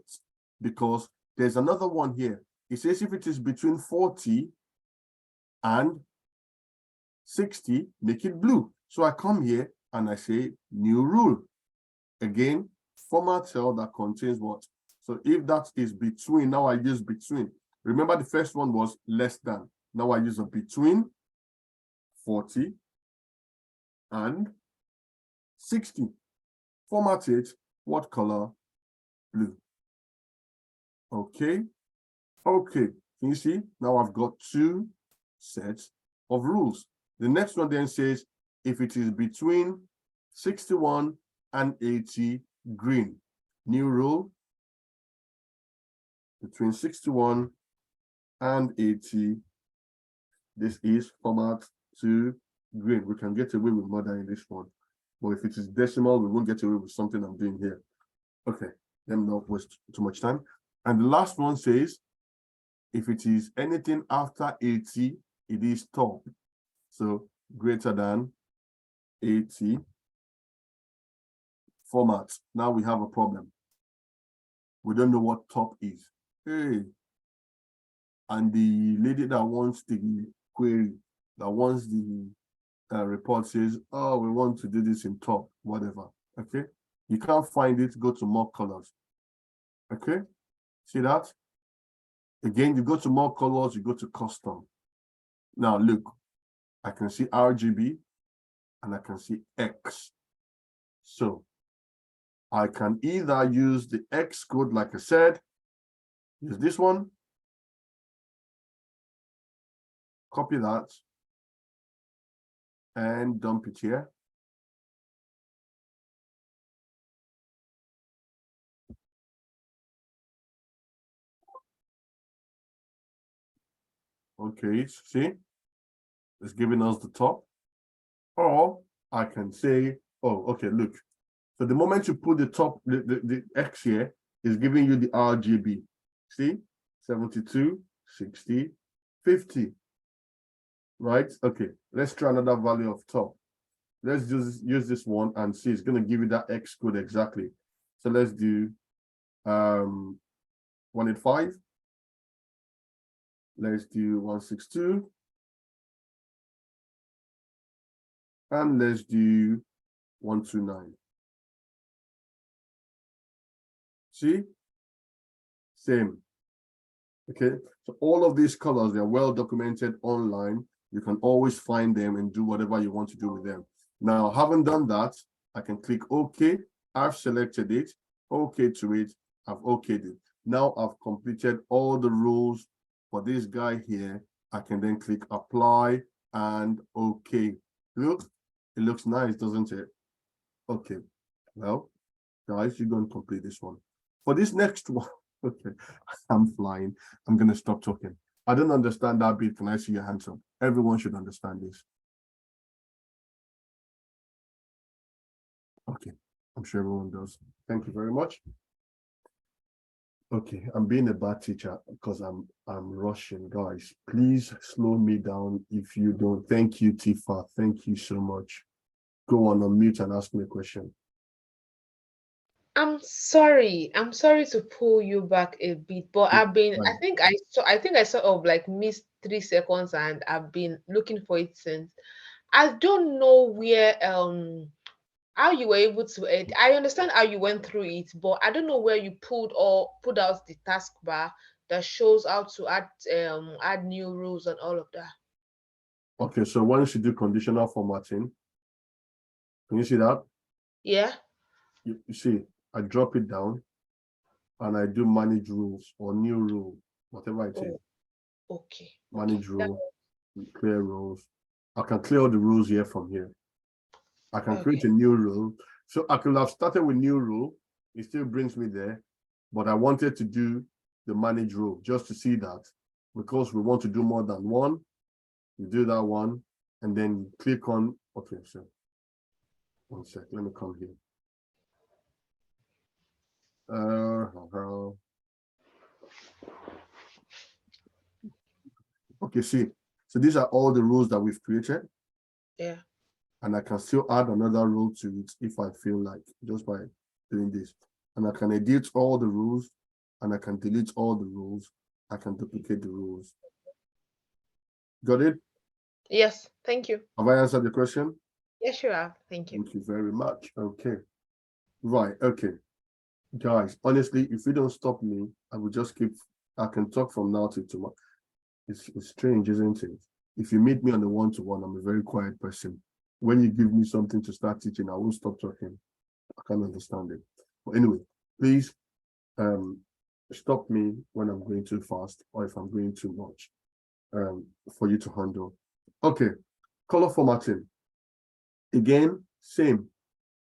because there's another one here. It says if it is between 40 and 60, make it blue. So I come here and I say new rule. Again, format cell that contains what? So if that is between, now I use between. Remember the first one was less than. Now I use a between 40 and 60. Format it, what color? Blue. Okay. Okay. Can you see? Now I've got two sets of rules. The next one then says, if it is between 61 and 80, green. New rule, between 61 and 80, this is format to green. We can get away with more than this one. But if it is decimal, we won't get away with something I'm doing here. Okay, let me not waste too much time. And the last one says, if it is anything after 80, it is top. So greater than 80 format. Now we have a problem. We don't know what top is. Hey. And the lady that wants the query, that wants the report says, oh, we want to do this in top, whatever. Okay. You can't find it, go to more colors. Okay. See that? Again, you go to more colors, you go to custom. Now look, I can see RGB and I can see X. So I can either use the X code, like I said, use this one, copy that, and dump it here. Okay, see, it's giving us the top. Or I can say, oh, okay, look. So the moment you put the top, the X here is giving you the RGB. See, 72, 60, 50. Right? Okay, let's try another value of top. Let's just use this one and see, it's going to give you that X code exactly. So let's do 185. Let's do 162. And let's do 129. See? Same. Okay, so all of these colors, they're well documented online. You can always find them and do whatever you want to do with them. Now, having done that, I can click OK. I've selected it, OK to it, I've OK'd it. Now I've completed all the rules for this guy here. I can then click apply and OK. Look, it looks nice, doesn't it? Okay, well, guys, you're going to complete this one. For this next one, okay, I'm flying. I'm going to stop talking. I don't understand that bit. Can I see your hands up? Everyone should understand this. Okay, I'm sure everyone does. Thank you very much. Okay, I'm being a bad teacher because I'm rushing, guys. Please slow me down if you don't. Thank you, Tifa. Thank you so much. Go on unmute and ask me a question. I'm sorry to pull you back a bit, but I've been, I think I sort of like missed 3 seconds and I've been looking for it since. I don't know where how you were able to I understand how you went through it, but I don't know where you pulled out the taskbar that shows how to add new rules and all of that. Okay, so once you do conditional formatting, can you see that? Yeah. You see, I drop it down and I do manage rules or new rule, whatever it is. Okay. Manage rule, clear rules. I can clear all the rules here from here. I can create a new rule. So I could have started with new rule. It still brings me there, but I wanted to do the manage rule just to see that, because we want to do more than one. You do that one and then you click on, okay, so one sec, let me come here. Okay, see, so these are all the rules that we've created. Yeah. And I can still add another rule to it if I feel like, just by doing this. And I can edit all the rules and I can delete all the rules. I can duplicate the rules. Got it? Yes, thank you. Have I answered the question? Yes, you have. Thank you. Thank you very much. Okay. Right, okay. Guys, honestly, if you don't stop me, I will just I can talk from now till tomorrow. It's strange, isn't it? If you meet me on the one-to-one, I'm a very quiet person. When you give me something to start teaching, I won't stop talking. I can't understand it. But anyway, please stop me when I'm going too fast or if I'm going too much for you to handle. Okay, color formatting. Again, same.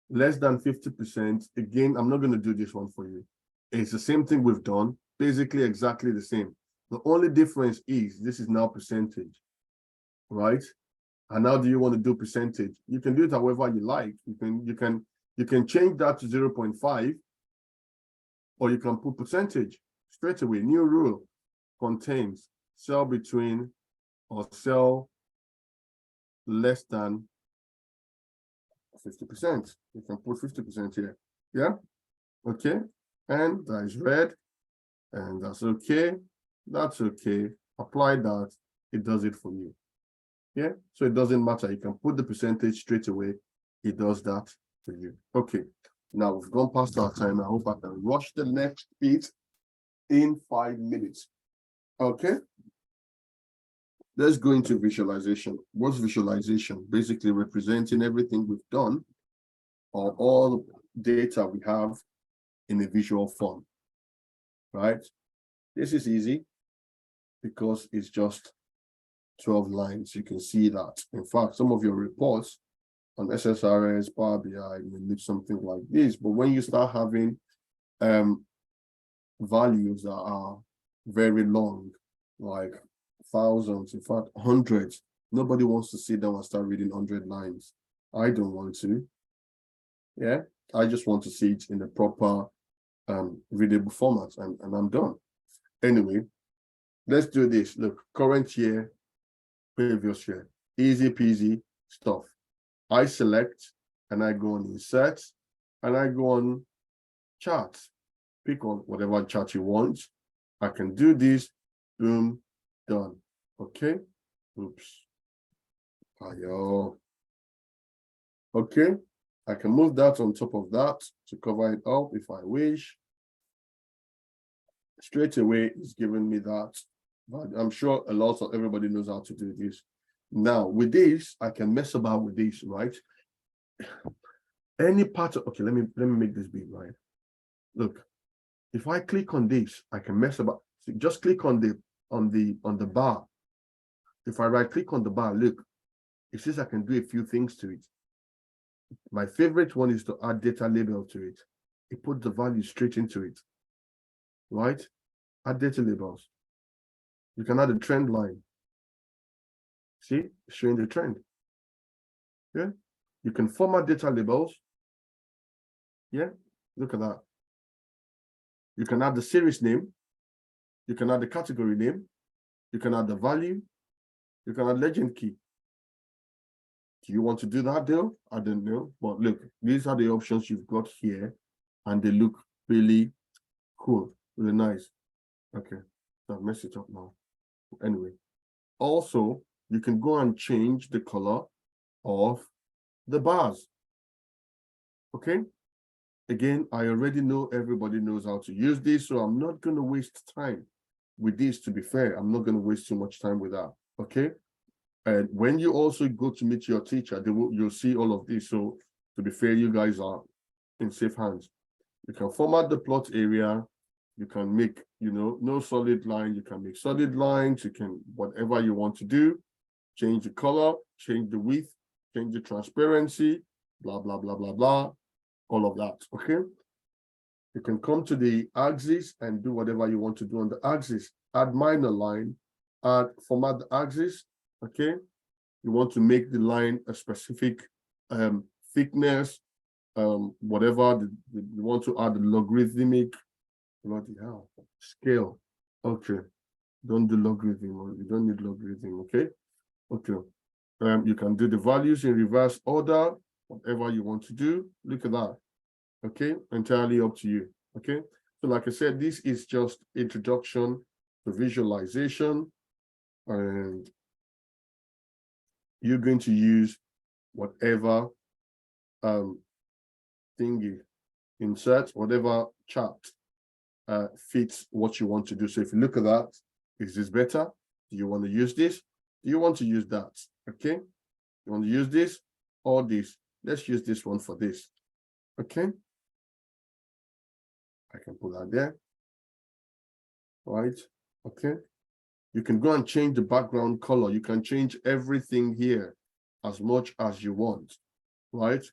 Less than 50%. Again, I'm not going to do this one for you. It's the same thing we've done, basically exactly the same. The only difference is this is now percentage, right? And how do you want to do percentage? You can do it however you like. You can change that to 0.5, or you can put percentage straight away. New rule contains cell between or cell less than 50%. You can put 50% here. Yeah. Okay. And that is red. And that's okay. That's okay. Apply that. It does it for you. Yeah. So it doesn't matter. You can put the percentage straight away. It does that for you. Okay. Now we've gone past our time. I hope I can rush the next bit in 5 minutes. Okay. Let's go into visualization. What's visualization? Basically representing everything we've done or all data we have in a visual form, right? This is easy because it's just 12 lines. You can see that. In fact, some of your reports on SSRS, Power BI may look something like this, but when you start having values that are very long, like thousands, in fact, hundreds, nobody wants to sit down and start reading 100 lines. I don't want to. Yeah, I just want to see it in a proper readable format, and I'm done. Anyway, let's do this. Look, current year, previous year, easy peasy stuff. I select and I go on insert and I go on chart. Pick on whatever chart you want. I can do this, boom, done. Okay, oops. Ayo. Okay, I can move that on top of that to cover it up if I wish. Straight away, it's giving me that. But I'm sure everybody knows how to do this. Now, with this, I can mess about with this, right? Any part of, okay, let me make this big, right? Look, if I click on this, I can mess about. So just click on the bar. If I right click on the bar, look, it says I can do a few things to it. My favorite one is to add data label to it. It puts the value straight into it, right? Add data labels. You can add a trend line. See, showing the trend. Yeah, you can format data labels. Yeah, look at that. You can add the series name. You can add the category name. You can add the value. You can add legend key. Do you want to do that though? I don't know. But look, these are the options you've got here, and they look really cool, really nice. Okay, so I've messed it up now. Anyway, also, you can go and change the color of the bars. Okay? Again, I already know everybody knows how to use this, so I'm not going to waste time with this, to be fair. I'm not going to waste too much time with that. Okay? And when you also go to meet your teacher, you'll see all of this. So to be fair, you guys are in safe hands. You can format the plot area. You can make, no solid line. You can make solid lines. You can, whatever you want to do, change the color, change the width, change the transparency, blah, blah, blah, blah, blah, all of that, okay? You can come to the axis and do whatever you want to do on the axis. Add minor line, format the axis, okay? You want to make the line a specific thickness, whatever, you want to add a logarithmic, bloody hell, scale. Okay, don't do logarithm, you don't need logarithm, okay? Okay, you can do the values in reverse order, whatever you want to do. Look at that, okay? Entirely up to you, okay? So like I said, this is just introduction to visualization, and you're going to use whatever thingy, insert, whatever chart fits what you want to do. So if you look at that, is this better? Do you want to use this? Do you want to use that? Okay. You want to use this or this? Let's use this one for this. Okay. I can put that there. Right. Okay. You can go and change the background color. You can change everything here as much as you want. Right.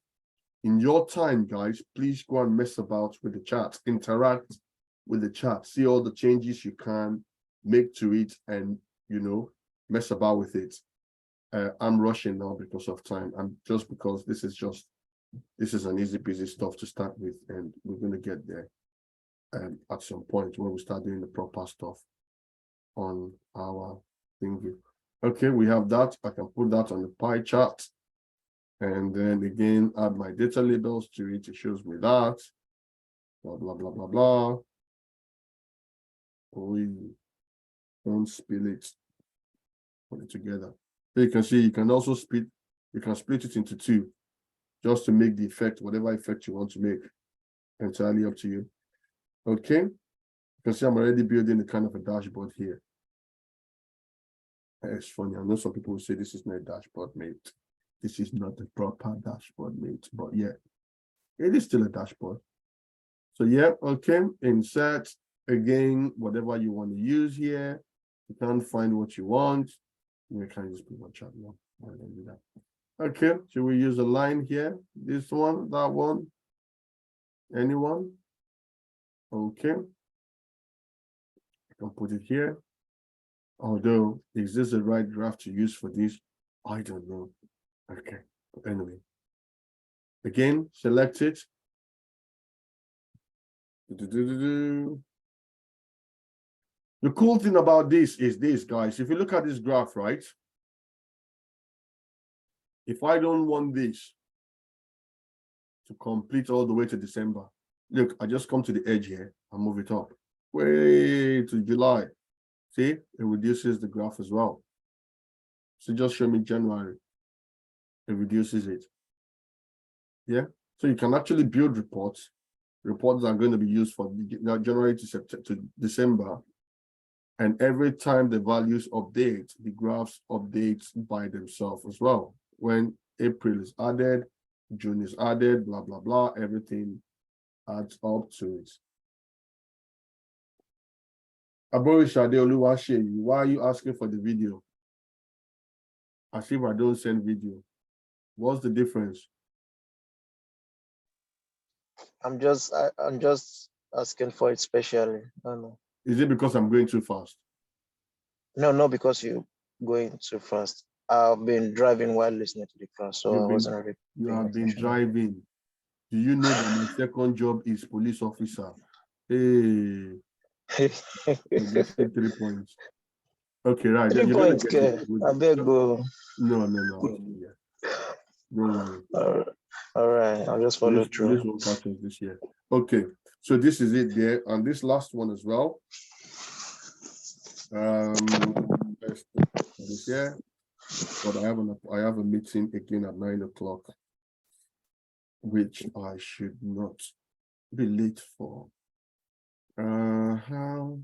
In your time, guys, please go and mess about with the chat. Interact with the chat. See all the changes you can make to it, and mess about with it. I'm rushing now because of time, and just because this is an easy peasy stuff to start with, and we're going to get there at some point when we start doing the proper stuff on our thingy. Okay, we have that. I can put that on the pie chart, and then again add my data labels to it. It shows me that blah blah blah blah blah. We don't spill it. Put it together. So you can see you can also split it into two, just to make the effect, whatever effect you want to make. Entirely up to you. Okay. You can see I'm already building a kind of a dashboard here. It's funny. I know some people will say this is not a dashboard, mate. This is not a proper dashboard, mate. But yeah, it is still a dashboard. So yeah, okay. Insert again, whatever you want to use here. You can't find what you want. You can just put one chat now. Okay, should we use a line here? This one, that one? Anyone? Okay. I can put it here. Although, is this the right graph to use for this? I don't know. Okay, but anyway. Again, select it. The cool thing about this is this, guys. If you look at this graph, right? If I don't want this to complete all the way to December, look, I just come to the edge here and move it up way to July. See, it reduces the graph as well. So just show me January. It reduces it. Yeah. So you can actually build reports. Reports are going to be used for January to September to December. And every time the values update, the graphs update by themselves as well. When April is added, June is added, blah, blah, blah, everything adds up to it. Aborisade Oluwaseyi, why are you asking for the video? As if I don't send video. What's the difference? I'm just asking for it specially. I don't know. Is it because I'm going too fast? No, not because you're going too fast. I've been driving while listening to the class, so I wasn't really. You have been driving. Do you know that my second job is police officer? Hey, I'm getting 3 points. Okay, right. 3 You're gonna points, get it. I beg go. No. Yeah. Don't worry. All right, I'll just follow This through. won't catch us this year. Okay, so this is it there, and this last one as well. Let's put this here. But I have a meeting again at 9 o'clock, which I should not be late for. How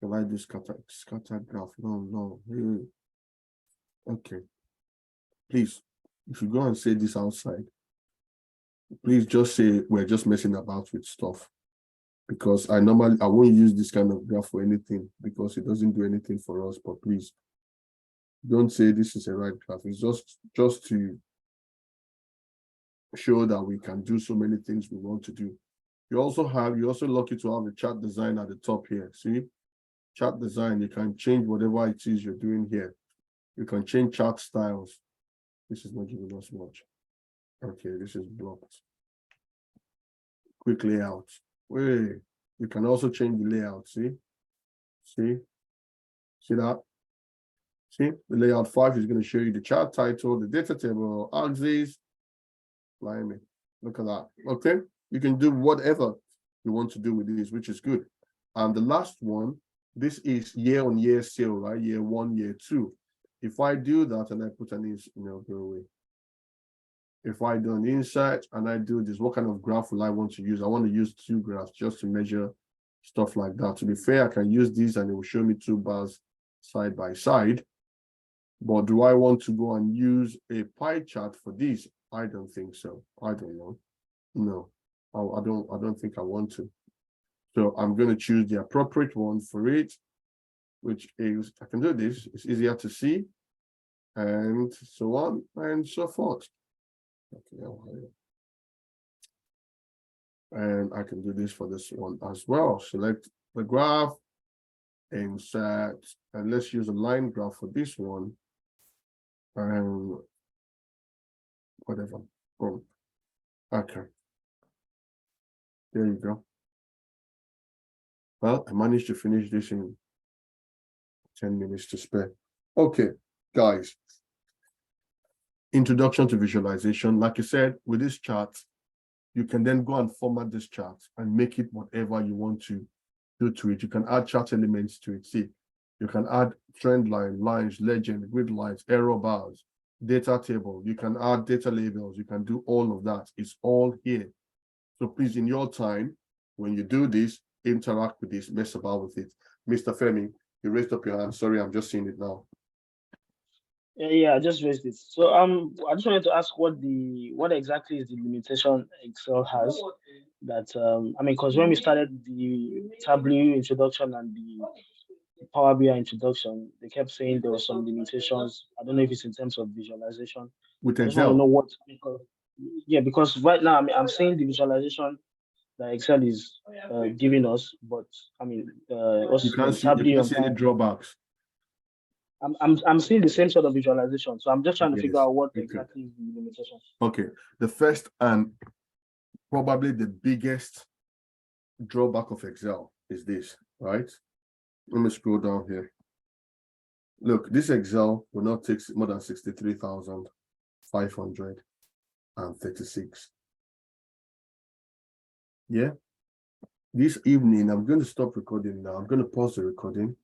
can I do scatter graph? No. Okay. Please, if you go and say this outside, please just say we're just messing about with stuff. Because I won't use this kind of graph for anything because it doesn't do anything for us. But please don't say this is a right graph. It's just to show that we can do so many things we want to do. You're also lucky to have a chart design at the top here. See, chart design, you can change whatever it is you're doing here. You can change chart styles. This is not giving us much. Okay, this is blocked. Quick layout. Wait, you can also change the layout. See that? See, the layout 5 is going to show you the chart title, the data table, axes. Blimey, look at that. Okay, you can do whatever you want to do with this, which is good. And the last one, this is year-on-year sale, right? Year 1, year 2. If I do that and I put an go away. If I do an insert and I do this, what kind of graph will I want to use? I want to use 2 graphs just to measure stuff like that. To be fair, I can use these and it will show me 2 bars side by side. But do I want to go and use a pie chart for this? I don't think so. I don't know. No, I don't think I want to. So I'm going to choose the appropriate one for it, which is, I can do this. It's easier to see, and so on and so forth. Okay, and I can do this for this one as well. Select the graph, insert, and let's use a line graph for this one. And whatever. Boom. Okay. There you go. Well, I managed to finish this in 10 minutes to spare. Okay, guys. Introduction to visualization. Like I said, with this chart, you can then go and format this chart and make it whatever you want to do to it. You can add chart elements to it. See, you can add trend line, lines, legend, grid lines, error bars, data table. You can add data labels. You can do all of that. It's all here. So please, in your time, when you do this, interact with this, mess about with it. Mr. Femi, you raised up your hand. Sorry, I'm just seeing it now. Yeah, I just raised it. So I just wanted to ask what exactly is the limitation Excel has that I mean, because when we started the Tableau introduction and the Power BI introduction, they kept saying there were some limitations. I don't know if it's in terms of visualization. With I just want to Excel. know what, because right now I'm seeing the visualization that Excel is giving us, but I mean, You can't Tableau see any drawbacks. I'm seeing the same sort of visualization, so I'm just trying to figure Yes. out what Okay. exactly is the limitation. Okay, the first and probably the biggest drawback of Excel is this, right? Let me scroll down here. Look, this Excel will not take more than 63,536. Yeah. This evening, I'm going to stop recording now. I'm going to pause the recording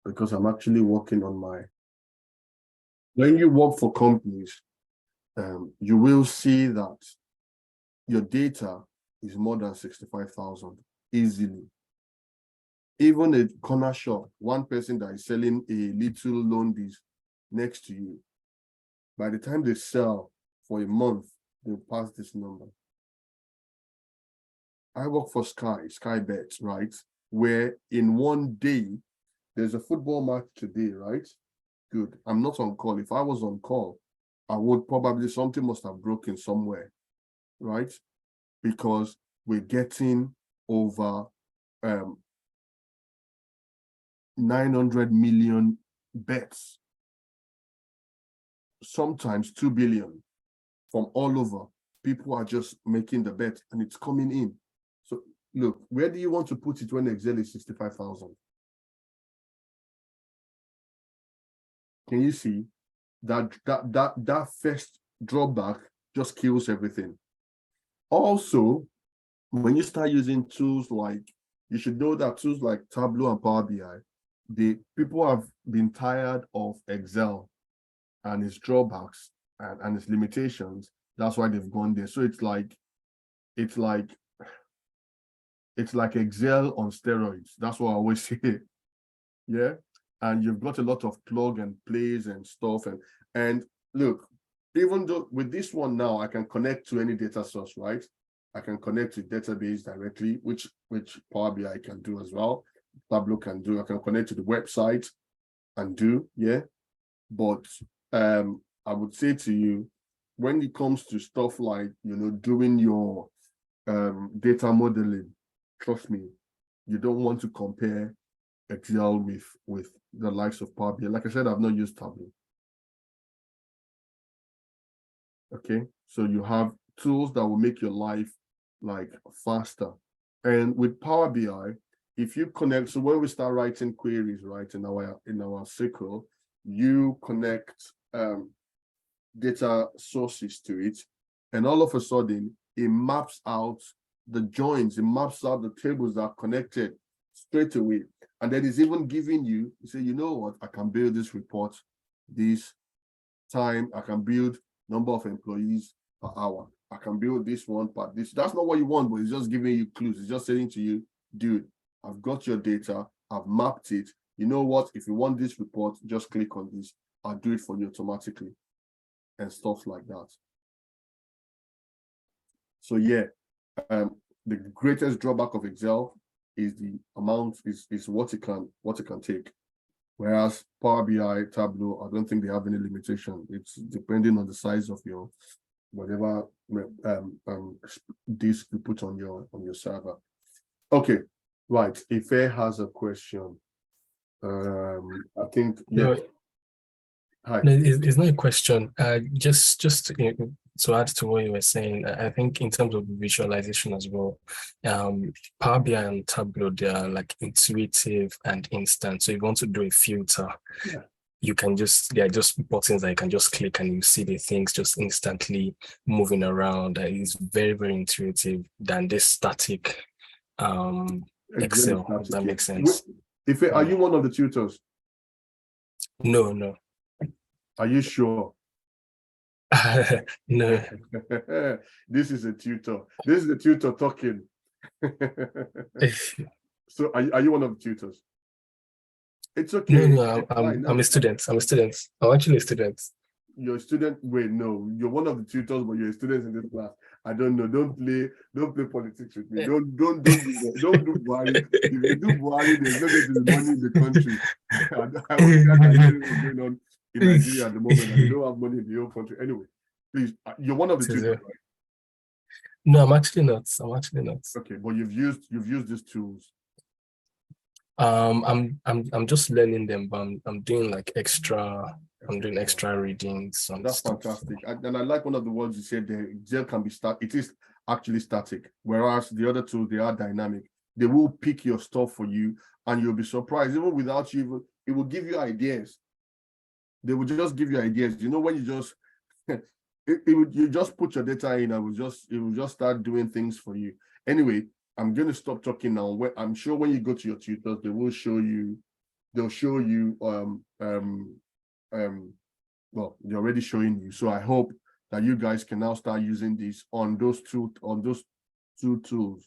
because I'm actually working on my. When you work for companies, you will see that your data is more than 65,000 easily. Even a corner shop, one person that is selling a little laundries next to you, by the time they sell for a month, they'll pass this number. I work for Sky Bets, right? Where in one day, there's a football match today, right? Good. I'm not on call. If I was on call, I would probably, something must have broken somewhere, right? Because we're getting over 900 million bets, sometimes 2 billion from all over. People are just making the bet and it's coming in. So look, where do you want to put it when Excel is 65,000? Can you see that first drawback just kills everything? Also, when you start using tools like, you should know that tools like Tableau and Power BI, people have been tired of Excel and its drawbacks and its limitations. That's why they've gone there. So it's like Excel on steroids. That's what I always say. Yeah. And you've got a lot of plug and plays and stuff. And look, even though with this one now, I can connect to any data source, right? I can connect to database directly, which Power BI can do as well. Tableau can do. I can connect to the website and do, yeah. But I would say to you, when it comes to stuff like, doing your data modeling, trust me, you don't want to compare Excel with the likes of Power BI. Like I said, I've not used Tableau. Okay, so you have tools that will make your life like faster. And with Power BI, if you connect, so when we start writing queries, right, in our SQL, you connect data sources to it, and all of a sudden it maps out the joins, it maps out the tables that are connected straight away. And then it's even giving you say, you know what, I can build this report this time, I can build number of employees per hour, I can build this one part, this. That's not what you want, but it's just giving you clues. It's just saying to you, dude, I've got your data, I've mapped it. You know what, if you want this report, just click on this, I'll do it for you automatically, and stuff like that. So yeah, the greatest drawback of Excel is the amount, is what it can take. Whereas Power BI, Tableau, I don't think they have any limitation. It's depending on the size of your whatever disk you put on your server. Okay, right. Ife has a question. I think, yeah. No, Hi. no, it's not a question. Just to add to what you were saying, I think in terms of visualization as well, Power BI and Tableau, they are like intuitive and instant. So if you want to do a filter, Yeah, you can they are just buttons that you can just click and you see the things just instantly moving around. It's very, very intuitive than this static Excel, if that makes sense. Ife, are you one of the tutors? No. Are you sure? No. This is a tutor. This is the tutor talking. So are you one of the tutors? It's okay. No, I'm a student. I'm actually a student. You're a student. Wait, no, you're one of the tutors, but you're a student in this class. I don't know. Don't play politics with me. Don't do Buhari. If you do Buhari, there's no going to be money in the country. I understand what's going on in Nigeria at the moment, and they don't have money in the whole country. Anyway, please, you're one of the tutors, right? No, I'm actually not. Okay, but you've used these tools. I'm just learning them, but I'm doing like extra. I'm doing extra readings. That's fantastic. And I like one of the words you said there. Excel can be static. It is actually static, whereas the other two, they are dynamic. They will pick your stuff for you, and you'll be surprised even without you even. It will give you ideas. They will just give you ideas. You know, when you just you just put your data in, it will just start doing things for you. Anyway, I'm going to stop talking now. I'm sure when you go to your tutors, they will show you. They'll show you. Well, they're already showing you. So I hope that you guys can now start using this on those two tools.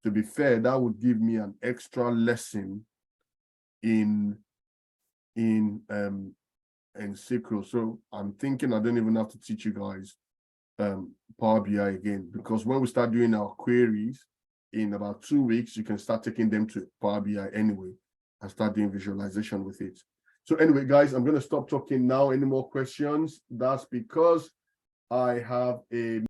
To be fair, that would give me an extra lesson in SQL. So I'm thinking I don't even have to teach you guys Power BI again, because when we start doing our queries in about 2 weeks, you can start taking them to Power BI anyway and start doing visualization with it. So anyway, guys, I'm going to stop talking now. Any more questions? That's because I have a